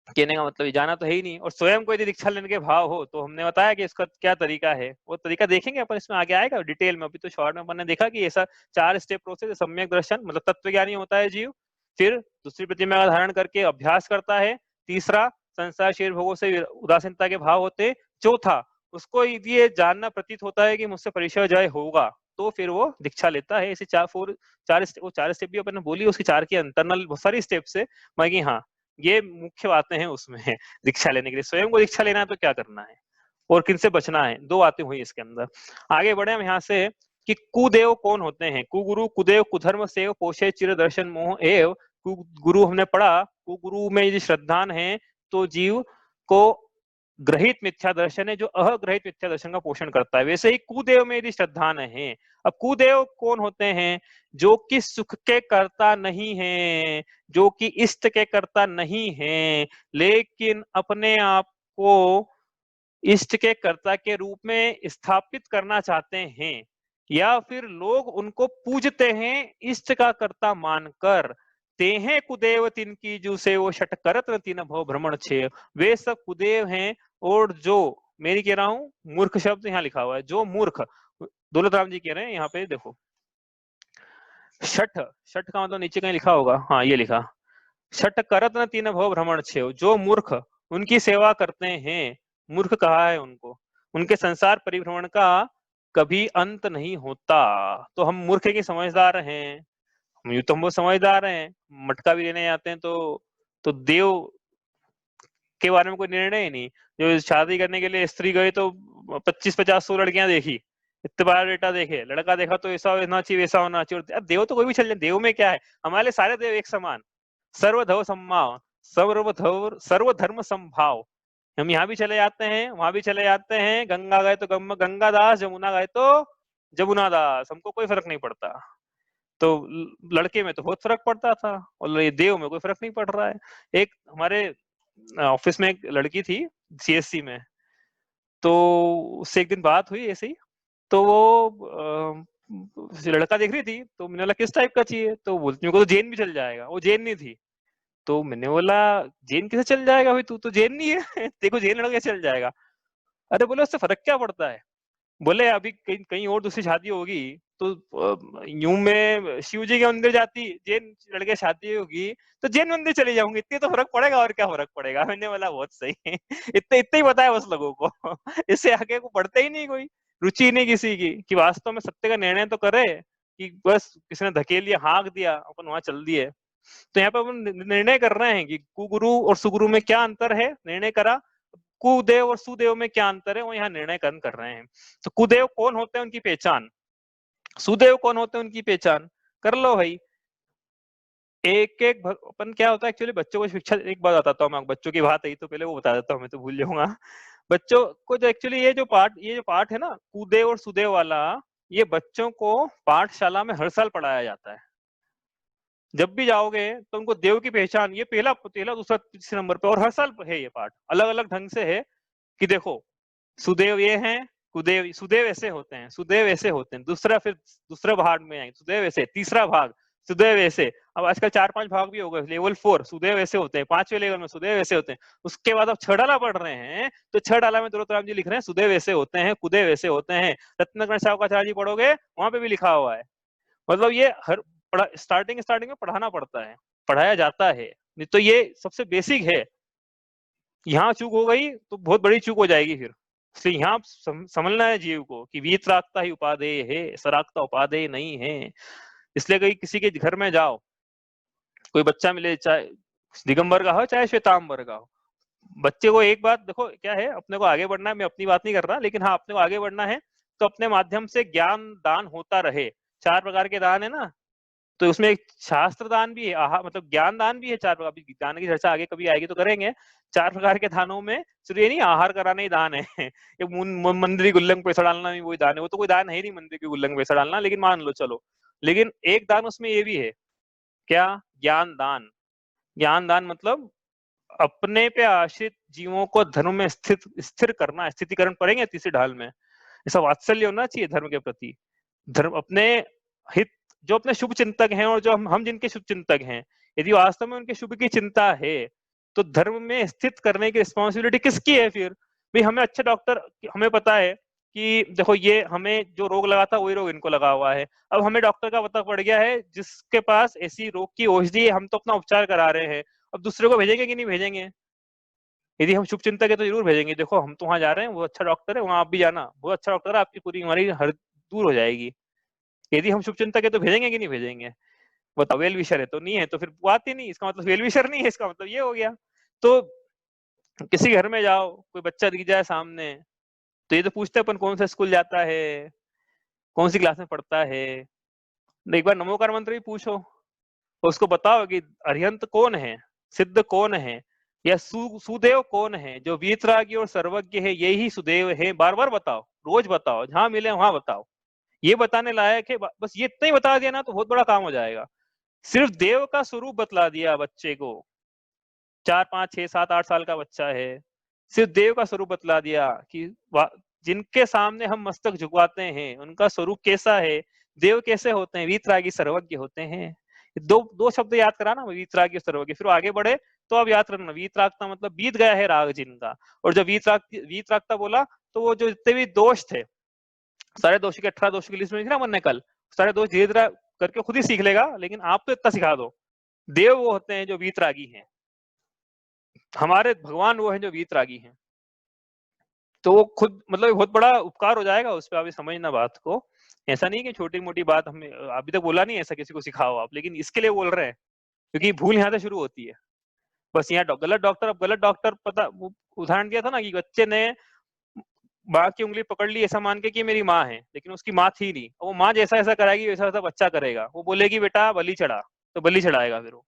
कहने का मतलब ये जाना तो है ही नहीं। और स्वयं को यदि दीक्षा लेने के भाव हो तो हमने बताया कि इसका क्या तरीका है, वो तरीका देखेंगे अपन, इसमें आगे आएगा डिटेल में। अभी तो शॉर्ट में अपन ने देखा कि ऐसा 4 स्टेप प्रोसेस, सम्यक दर्शन मतलब तत्वज्ञानी होता है जीव, फिर दूसरी प्रतिमा का धारण करके अभ्यास करता है, तीसरा संसार शरीर भोगों से उदासीनता के भाव होते, चौथा उसको ये जानना प्रतीत होता है कि मुझसे परिचय जय होगा, तो फिर वो दीक्षा लेता है। ऐसे 4 स्टेप भी अपन ने बोली, उसकी 4 की इंटरनल बहुत सारी स्टेप्स है, बाकी हाँ ये मुख्य बातें हैं उसमें दीक्षा लेने के लिए। स्वयं को दीक्षा लेना है तो क्या करना है और किनसे बचना है, 2 बातें हुई इसके अंदर। आगे बढ़े हम यहाँ से कि कुदेव कौन होते हैं। कुगुरु कुदेव कुधर्म सेव पोषे चिर दर्शन मोह एव। कुगुरु हमने पढ़ा, कुगुरु में यदि श्रद्धान है तो जीव को ग्रहित मिथ्या दर्शन है जो अग्रहित मिथ्या दर्शन का पोषण करता है। वैसे ही कुदेव में यदि श्रद्धान है। अब कुदेव कौन होते हैं, जो कि सुख के कर्ता नहीं है, जो कि इष्ट के कर्ता नहीं है, लेकिन अपने आप को इष्ट के कर्ता के रूप में स्थापित करना चाहते हैं, या फिर लोग उनको पूजते हैं इष्ट का कर्ता मानकर। ते हैं कुदेव तिनकी जू से वो शट करत न तीन भव भ्रमण छे। वे सब कुदेव हैं। और जो मेरी कह रहा हूं मूर्ख शब्द यहाँ लिखा हुआ है, जो मूर्ख, दौलत राम जी कह रहे हैं यहाँ पे देखो, शठ, शठ का मतलब नीचे कहीं लिखा होगा, हाँ ये लिखा, शठ करत न तीन भव भ्रमण छे। जो मूर्ख उनकी सेवा करते हैं, मूर्ख कहा है उनको, उनके संसार परिभ्रमण का कभी अंत नहीं होता। तो हम मूर्ख के समझदार हैं, यूं तो हम वो समझदार हैं, मटका भी लेने जाते हैं तो देव के बारे में कोई निर्णय ही नहीं। जो शादी करने के लिए स्त्री गई तो 25-50-100 लड़कियां देखी, इतने बार बेटा देखे, लड़का देखा तो ऐसा होना चाहिए वैसा होना चाहिए। अब देव तो कोई भी चल जाए, देव में क्या है, हमारे लिए सारे देव एक समान, सर्वधव सम्माव, सर्वधर्म संभाव। हम यहाँ भी चले जाते हैं, वहां भी चले जाते हैं, गंगा गए तो गंगा दास, जमुना गए तो जमुना दास, हमको कोई फर्क नहीं पड़ता। तो लड़के में तो बहुत फर्क पड़ता था और ये देव में कोई फर्क नहीं पड़ रहा है। एक हमारे ऑफिस में एक लड़की थी सीएससी में, तो उससे एक दिन बात हुई ऐसे ही, तो वो लड़का देख रही थी, तो मैंने बोला किस टाइप का चाहिए, तो बोलती मेरे को तो जैन भी चल जाएगा। वो जैन नहीं थी, तो मैंने बोला जैन कैसे चल जाएगा भाई, तू तो जैन नहीं है देखो जैन लड़का कैसे चल जाएगा। अरे बोले उससे फर्क क्या पड़ता है, बोले अभी कहीं कहीं और दूसरी शादी होगी तो यूं में शिव जी के मंदिर जाती, जैन लड़के शादी होगी तो जैन मंदिर चले जाऊंगी, इतने तो फर्क पड़ेगा, और क्या फर्क पड़ेगा। मैंने बोला बहुत सही इतने इतने ही बताया बस लोगों को इससे आगे को पढ़ते ही नहीं, कोई रुचि नहीं किसी की कि वास्तव में सत्य का निर्णय तो करे, कि बस किसी ने धकेल लिया, हाँक दिया, अपन वहां चल दिए। तो यहाँ पे अपन निर्णय कर रहे हैं कि कुगुरु और सुगुरु में क्या अंतर है, निर्णय करा। कुदेव और सुदेव में क्या अंतर है, वो यहाँ निर्णय कर रहे हैं। तो कुदेव कौन होते हैं, उनकी पहचान, सुदेव कौन होते हैं, उनकी पहचान कर लो भाई। एक एक अपन क्या होता है एक्चुअली, बच्चों को शिक्षा एक बात बताता हूँ मैं, बच्चों की बात आई तो पहले वो बता देता हूँ, मैं तो भूल जाऊंगा। बच्चों को जो एक्चुअली ये जो पाठ है ना कुदेव और सुदेव वाला, ये बच्चों को पाठशाला में हर साल पढ़ाया जाता है। जब भी जाओगे तो उनको देव की पहचान, ये पहला दूसरा तीसरे नंबर पे, और हर साल है ये पाठ, अलग अलग ढंग से है कि देखो सुदेव ये हैं, कुदेव, सुदेव ऐसे होते हैं, सुदेव ऐसे होते हैं, दूसरा फिर दूसरा भाग में आएंगे सुदेव ऐसे, तीसरा भाग सुदेव ऐसे। अब आजकल 4-5 भाग भी हो गए, लेवल 4 सुदेव ऐसे होते हैं, 5वें लेवल में सुदेव ऐसे होते हैं। उसके बाद अब 6 डाला पढ़ रहे हैं, तो 6 डाला में दौलत राम जी लिख रहे हैं सुदेव ऐसे होते हैं, कुदेव ऐसे होते हैं। रत्नाकर सावकाचार्य जी पढ़ोगे वहां पे भी लिखा हुआ है। मतलब ये हर स्टार्टिंग में पढ़ाना पड़ता है, पढ़ाया जाता है, नहीं तो ये सबसे बेसिक है। यहाँ चूक हो गई तो बहुत बड़ी चूक हो जाएगी फिर। इसलिए यहाँ समझना है जीव को कि वीतरागता ही उपादेय है, सरागता उपादेय नहीं है। इसलिए कहीं किसी के घर में जाओ, कोई बच्चा मिले, चाहे दिगंबर का हो चाहे श्वेतांबर का हो, बच्चे को एक बात देखो क्या है, अपने को आगे बढ़ना है, मैं अपनी बात नहीं कर रहा, लेकिन हाँ अपने को आगे बढ़ना है तो अपने माध्यम से ज्ञान दान होता रहे। 4 प्रकार के दान है ना, तो उसमें एक शास्त्र दान भी है, मतलब ज्ञान दान भी है 4 प्रकार। ज्ञान की चर्चा आगे कभी आएगी तो करेंगे। 4 प्रकार के दानों में सिर्फ ये नहीं आहार कराना ही दान है एक मंदिर की गुल्लक में पैसा डालना भी वही दान है, वो तो कोई दान है ही नहीं मंदिर की गुल्लक में पैसा डालना, लेकिन मान लो चलो। लेकिन एक दान उसमें ये भी है, क्या, ज्ञान दान। ज्ञान दान मतलब अपने पे आश्रित जीवों को धर्म में स्थिर करना, स्थितिकरण पढ़ेंगे तीसरी ढाल में। ऐसा वात्सल्य होना चाहिए धर्म के प्रति। धर्म अपने हित, जो अपने शुभ चिंतक हैं और जो हम जिनके शुभ चिंतक हैं, यदि वास्तव में उनके शुभ की चिंता है तो धर्म में स्थित करने की रिस्पॉन्सिबिलिटी किसकी है फिर? भाई हमें अच्छे डॉक्टर, हमें पता है कि देखो ये हमें जो रोग लगा था वही रोग इनको लगा हुआ है। अब हमें डॉक्टर का पता पड़ गया है जिसके पास ऐसी रोग की औषधि है, हम तो अपना उपचार करा रहे हैं। अब दूसरे को भेजेंगे कि नहीं भेजेंगे? यदि हम शुभ चिंतक है तो जरूर भेजेंगे, देखो हम तो वहां जा रहे हैं, वो अच्छा डॉक्टर है, वहां आप भी जाना, वो अच्छा डॉक्टर है, आपकी पूरी बीमारी हर दूर हो जाएगी। यदि हम शुभ चिंतक है तो भेजेंगे कि नहीं भेजेंगे? बताओ, वेल विशर है तो नहीं है तो फिर बात ही नहीं, इसका मतलब वेल विशर नहीं है, इसका मतलब ये हो गया। तो किसी घर में जाओ, कोई बच्चा दिख जाए सामने, तो ये तो पूछते अपन कौन सा स्कूल जाता है, कौन सी क्लास में पढ़ता है। एक बार नमोकार मंत्र भी पूछो, उसको बताओ कि अरिहंत कौन है, सिद्ध कौन है, या सुदेव कौन है, जो वीतरागी और सर्वज्ञ है यही सुदेव है। बार बार बताओ, रोज बताओ, जहां मिले वहां बताओ। ये बताने लायक है, बस ये इतना ही बता दिया ना तो बहुत बड़ा काम हो जाएगा। सिर्फ देव का स्वरूप बतला दिया बच्चे को, 4 5 6 7 8 साल का बच्चा है, सिर्फ देव का स्वरूप बतला दिया कि जिनके सामने हम मस्तक झुकवाते हैं उनका स्वरूप कैसा है, देव कैसे होते हैं, वीतरागी सर्वज्ञ होते हैं। दो दो शब्द याद कराना, वीतरागी सर्वज्ञ, फिर आगे बढ़े तो अब याद रखना, वीतरागता मतलब बीत गया है राग जिनका। और जब वीतरागता बोला तो वो जो जितने भी दोष थे, सारे दोषों के 18 दोषों की लिस्ट में लिखी ना मन ने कल, सारे दोष धीरे धीरे करके खुद ही सीख लेगा, लेकिन आप तो इतना सिखा दो। देव वो होते हैं जो वीतरागी हैं, हमारे भगवान वो है जो वीतरागी हैं। तो वो खुद मतलब बहुत बड़ा उपकार हो जाएगा उस पर, आप समझना बात को। ऐसा नहीं कि छोटी मोटी बात, हमें अभी तक बोला नहीं ऐसा किसी को सिखाओ आप, लेकिन इसके लिए बोल रहे हैं क्योंकि भूल यहाँ से शुरू होती है। बस यहाँ गलत डॉक्टर, अब गलत डॉक्टर पता, उदाहरण दिया था ना कि बच्चे ने माँ की उंगली पकड़ ली ऐसा मान के कि मेरी माँ है, लेकिन उसकी माँ थी नहीं, वो माँ जैसा ऐसा कराएगी वैसा वैसा बच्चा करेगा, वो बोलेगी बेटा बलि चढ़ा तो बलि चढ़ाएगा, फिर वो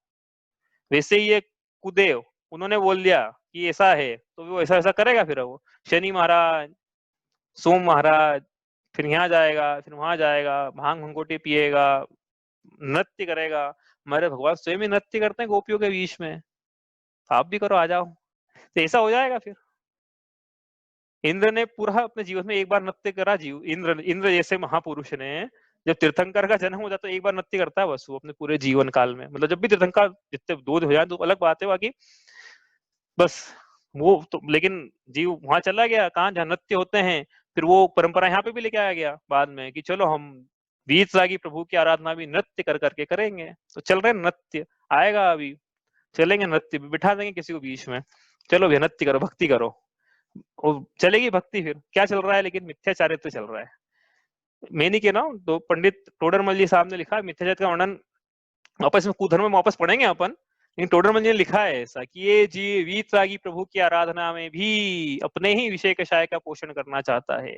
वैसे ही ये कुदेव, उन्होंने बोल दिया कि ऐसा है तो वो ऐसा ऐसा करेगा, फिर वो शनि महाराज, सोम महाराज, फिर यहाँ जाएगा, फिर वहां जाएगा, भांग भंगोटी पिएगा, नृत्य करेगा। हमारे भगवान स्वयं ही नृत्य करते हैं गोपियों के बीच में, आप भी करो, आ जाओ, तो ऐसा हो जाएगा फिर। इंद्र ने पूरा अपने जीवन में एक बार नृत्य करा, जीव इंद्र, इंद्र जैसे महापुरुष ने जब तीर्थंकर का जन्म हो जाता है तो एक बार नृत्य करता है बस वो अपने पूरे जीवन काल में, मतलब जब भी तीर्थंकर जितने दूध हो जाए तो अलग बात है, बाकी बस वो तो, लेकिन जीव वहां चला गया कहाँ जहाँ नृत्य होते हैं, फिर वो परंपरा यहाँ पे भी लेके आया गया बाद में कि चलो हम वीतरागी प्रभु की आराधना भी नृत्य कर करके करेंगे, तो चल रहे नृत्य, आएगा अभी चलेंगे नृत्य, बिठा देंगे किसी को बीच में, चलो भैया नृत्य करो, भक्ति करो, वो चलेगी भक्ति। फिर क्या चल रहा है, लेकिन मिथ्याचारित्र चल रहा है। मैं नहीं कह रहा हूँ, तो पंडित टोडरमल जी साहब ने लिखा है मिथ्याचारित्र का वर्णन, वापस में कुधर्म में वापस पढ़ेंगे अपन, लेकिन टोडरमल जी ने लिखा है ऐसा कि ये जीव वीतरागी प्रभु की आराधना में भी अपने ही विषय कषाय का पोषण करना चाहता है।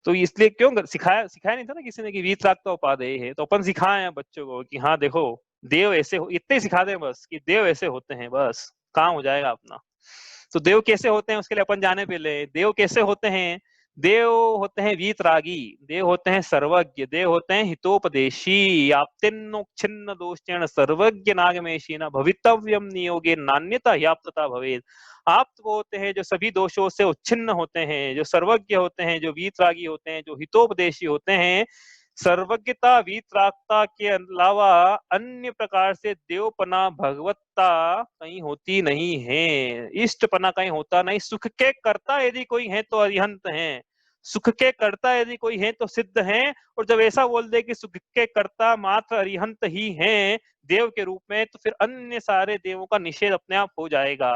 तो इसलिए क्यों सिखाया सिखाया नहीं था ना किसी ने कि वीतरागता उपादेय है, तो अपन सिखाए हैं बच्चों को कि हाँ देखो देव ऐसे हो, इतने सिखा दें बस कि देव ऐसे होते हैं, बस काम हो जाएगा अपना। तो देव कैसे होते हैं उसके लिए अपन जाने पहले, देव कैसे होते हैं, देव होते हैं वीतरागी, देव होते हैं सर्वज्ञ, देव होते हैं हितोपदेशी, आपतिन्नोच्छिन्न दोषेण सर्वज्ञ नागमेशी न भवितव्यम नियोगे नान्यता ह्याप्तता भवेद। आप वो होते हैं जो सभी दोषों से उच्छिन्न होते हैं, जो सर्वज्ञ होते हैं, जो वीतरागी होते हैं, जो हितोपदेशी होते हैं। सर्वज्ञता वीतरागता के अलावा अन्य प्रकार से देवपना भगवत्ता कहीं होती नहीं है, इष्टपना कहीं होता नहीं। सुख के कर्ता यदि कोई है तो अरिहंत हैं, सुख के कर्ता यदि कोई है तो सिद्ध हैं। और जब ऐसा बोल दे कि सुख के कर्ता मात्र अरिहंत ही हैं देव के रूप में, तो फिर अन्य सारे देवों का निषेध अपने आप हो जाएगा,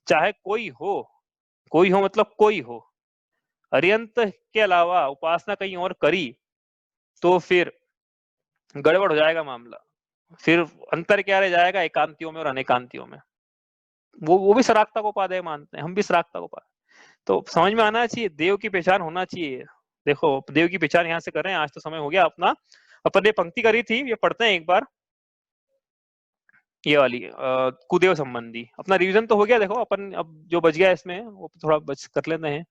चाहे कोई हो मतलब कोई हो। अरिहंत के अलावा उपासना कहीं और करी तो फिर गड़बड़ हो जाएगा मामला, फिर अंतर क्या रह जाएगा एकांतियों में और अनेकांतियों में। वो भी सरागता को उपादेय मानते हैं, हम भी सरागता को उपादेय। तो समझ में आना चाहिए, देव की पहचान होना चाहिए। देखो देव की पहचान यहाँ से करें, आज तो समय हो गया अपना, अपन ने पंक्ति करी थी, ये पढ़ते हैं एक बार, ये वाली कुदेव संबंधी। अपना रिवीजन तो हो गया, देखो अपन अब जो बच गया इसमें वो थोड़ा बच कर लेते हैं।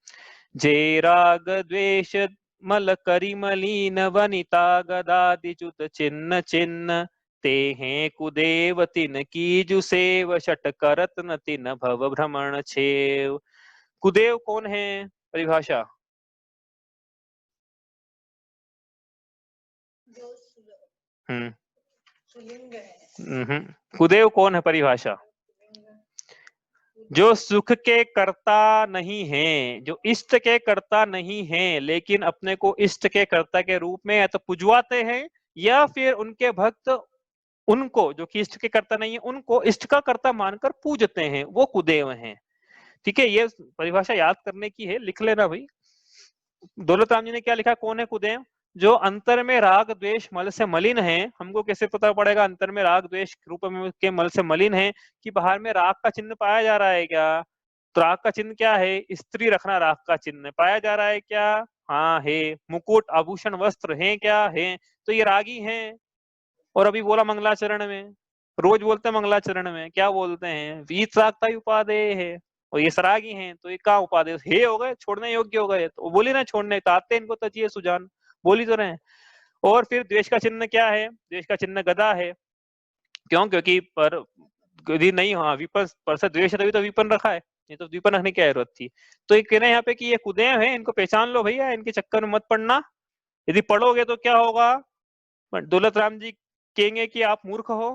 जे राग द्वेष मल करी मलीन वनिता गदादिच्युत चिन्ह चिन्ह ते हैं कुदेव तिन कीजु सेव, शट करत न तिन भव भ्रमण छेव। कुदेव कौन है? परिभाषा। कुदेव कौन है? परिभाषा। जो सुख के कर्ता नहीं है, जो इष्ट के कर्ता नहीं है, लेकिन अपने को इष्ट के कर्ता के रूप में या तो पुजवाते हैं या फिर उनके भक्त उनको, जो कि इष्ट के कर्ता नहीं है, उनको इष्ट का कर्ता मानकर पूजते हैं, वो कुदेव हैं। ठीक है, ये परिभाषा याद करने की है, लिख लेना भाई। दौलत राम जी ने क्या लिखा, कौन है कुदेव? जो अंतर में राग द्वेष मल से मलिन है। हमको कैसे पता पड़ेगा अंतर में राग द्वेष रूप में के मल से मलिन है? कि बाहर में राग का चिन्ह पाया जा रहा है क्या? तो राग का चिन्ह क्या है? स्त्री रखना राग का चिन्ह पाया जा रहा है क्या? हाँ है। मुकुट आभूषण वस्त्र है क्या? है। तो ये रागी हैं। और अभी बोला मंगलाचरण में, रोज बोलते हैं मंगलाचरण में, क्या बोलते हैं? वीत रागता उपादेय है। और ये सरागी हैं, तो ये क्या उपादेय हे हो गए, छोड़ने योग्य हो गए। तो बोली ना छोड़ने, तो आते इनको तजिए सुजान, बोली तो रहे। और फिर द्वेष का चिन्ह क्या है? द्वेष का चिन्ह गदा है। क्यों? क्योंकि पर यदि नहीं, हाँ विपन पर से द्वेष है तभी तो विपन रखा है, नहीं तो विपन रखने की क्या जरूरत थी। तो ये कह रहे हैं यहाँ पे कि ये कुदेव है, इनको पहचान लो भैया, इनके चक्कर में मत पड़ना। यदि पढ़ोगे तो क्या होगा? दौलत राम जी कहेंगे कि आप मूर्ख हो,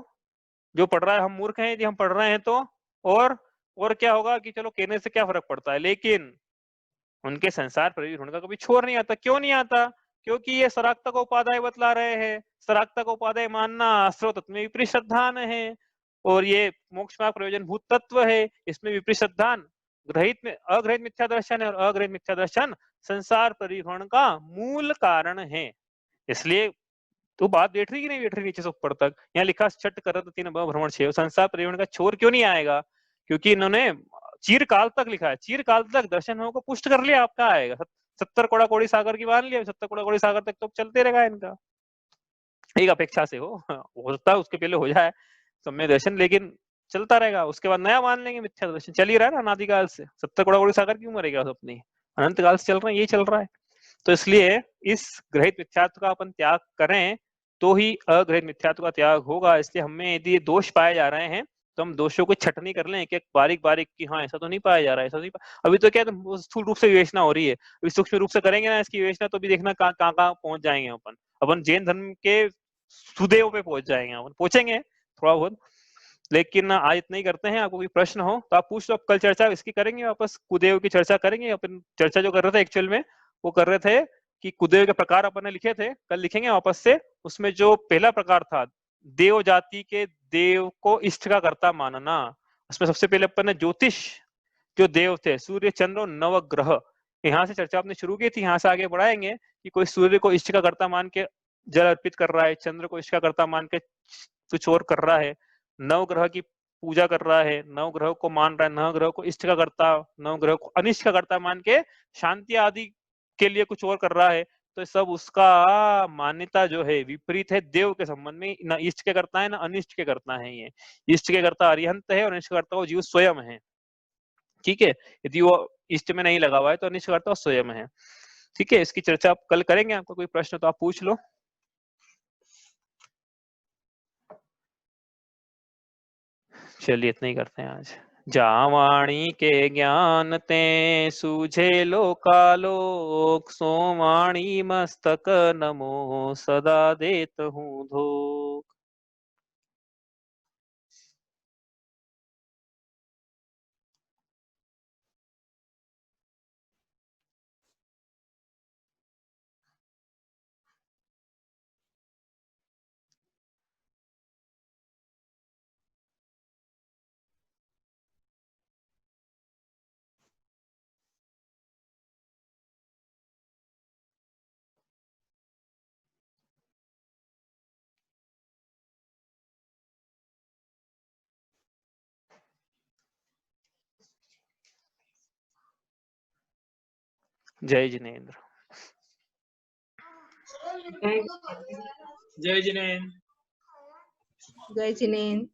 जो पढ़ रहा है हम मूर्ख हैं यदि हम पढ़ रहे हैं तो। और क्या होगा कि चलो कहने से क्या फर्क पड़ता है, लेकिन उनके संसार परिवृण का कभी छोर नहीं आता। क्यों नहीं आता? क्योंकि ये सराक्ता को उपादाय बतला रहे हैं। सराक्ता को उपादाय मानना स्रोत में विपरीत श्रद्धान है, और ये मोक्ष मार्ग प्रयोजन भूत तत्व है, इसमें विपरीत श्रद्धान ग्रहित में अग्रहित मिथ्या दर्शन है, और अग्रहित मिथ्या दर्शन संसार परिवहन का मूल कारण है। इसलिए तो बात बैठ रही कि नहीं बैठ रही नीचे से ऊपर तक? यहाँ लिखा छठ करत तीन भ्रमण छेव, संसार परिवहन का छोर क्यों नहीं आएगा? क्योंकि इन्होंने चीरकाल तक लिखा है, चीरकाल तक दर्शन को पुष्ट कर लिया। आपका आएगा 70 कोड़ा कोड़ी सागर की मान लिया, 70 कोड़ा कोड़ी सागर तक तो चलते रहेगा इनका, एक अपेक्षा से हो सकता है उसके पहले हो जाए सम्य दर्शन, लेकिन चलता रहेगा। उसके बाद नया मान लेंगे मिथ्या दर्शन, चल ही रहा है ना अनादिकाल से। 70 कोड़ा कोड़ी सागर क्यों मरेगा अपनी, अनंत काल से चल रहा है, यही चल रहा है। तो इसलिए इस ग्रहित मिथ्यात्व का अपन त्याग करें तो ही अग्रहित मिथ्यात्व का त्याग होगा। इसलिए हमें यदि दोष पाए जा रहे हैं तो हम दोषों को छटनी कर लें एक एक बारीक बारीक कि हाँ ऐसा तो नहीं पाया जा रहा है, ऐसा नहीं अभी तो क्या स्थूल रूप से विवेचना हो रही है, अभी सूक्ष्म रूप से करेंगे ना इसकी विवेचना तो भी देखना कहाँ कहाँ पहुंच जाएंगे अपन। अपन जैन धर्म के सुदेव पे पहुंच जाएंगे, अपन पहुंचेंगे थोड़ा बहुत, लेकिन आज इतना ही करते हैं। आपको कोई प्रश्न हो तो आप पूछ लो, कल चर्चा इसकी करेंगे, वापस कुदेव की चर्चा करेंगे। अपन चर्चा जो कर रहे थे एक्चुअल में वो कर रहे थे कि कुदेव के प्रकार अपन ने लिखे थे, कल लिखेंगे वापस से। उसमें जो पहला प्रकार था देव जाति के देव को इष्ट का कर्ता मानना, उसमें सबसे पहले अपन ने ज्योतिष जो देव थे सूर्य चंद्र और नवग्रह, यहाँ से चर्चा आपने शुरू की थी, यहाँ से आगे बढ़ाएंगे कि कोई सूर्य को इष्ट का कर्ता मान के जल अर्पित कर रहा है, चंद्र को इष्ट का कर्ता मान के कुछ और कर रहा है, नवग्रह की पूजा कर रहा है, नवग्रह को मान रहा है, नवग्रह को इष्ट का कर्ता, नवग्रह को अनिष्ट का कर्ता मान के शांति आदि के लिए कुछ और कर रहा है। तो सब उसका मान्यता जो है विपरीत है देव के संबंध में, न इष्ट के करता है न अनिष्ट के करता है। ये इष्ट के करता अरिहंत है और अनिष्ट के करता वो जीव स्वयं है। ठीक है, यदि वो इष्ट में नहीं लगा हुआ है तो अनिष्ट करता वो स्वयं है। ठीक है, इसकी चर्चा आप कल करेंगे। आपको कोई प्रश्न तो आप पूछ लो। चलिए इतना ही करते हैं आज। जावाणी के ज्ञान ते सूझे लोकालोक, सोवाणी मस्तक नमो सदा देत हूँ धोख। जय जिनेन्द्र। जय जिनेन्द्र। जय जिनेन्द्र।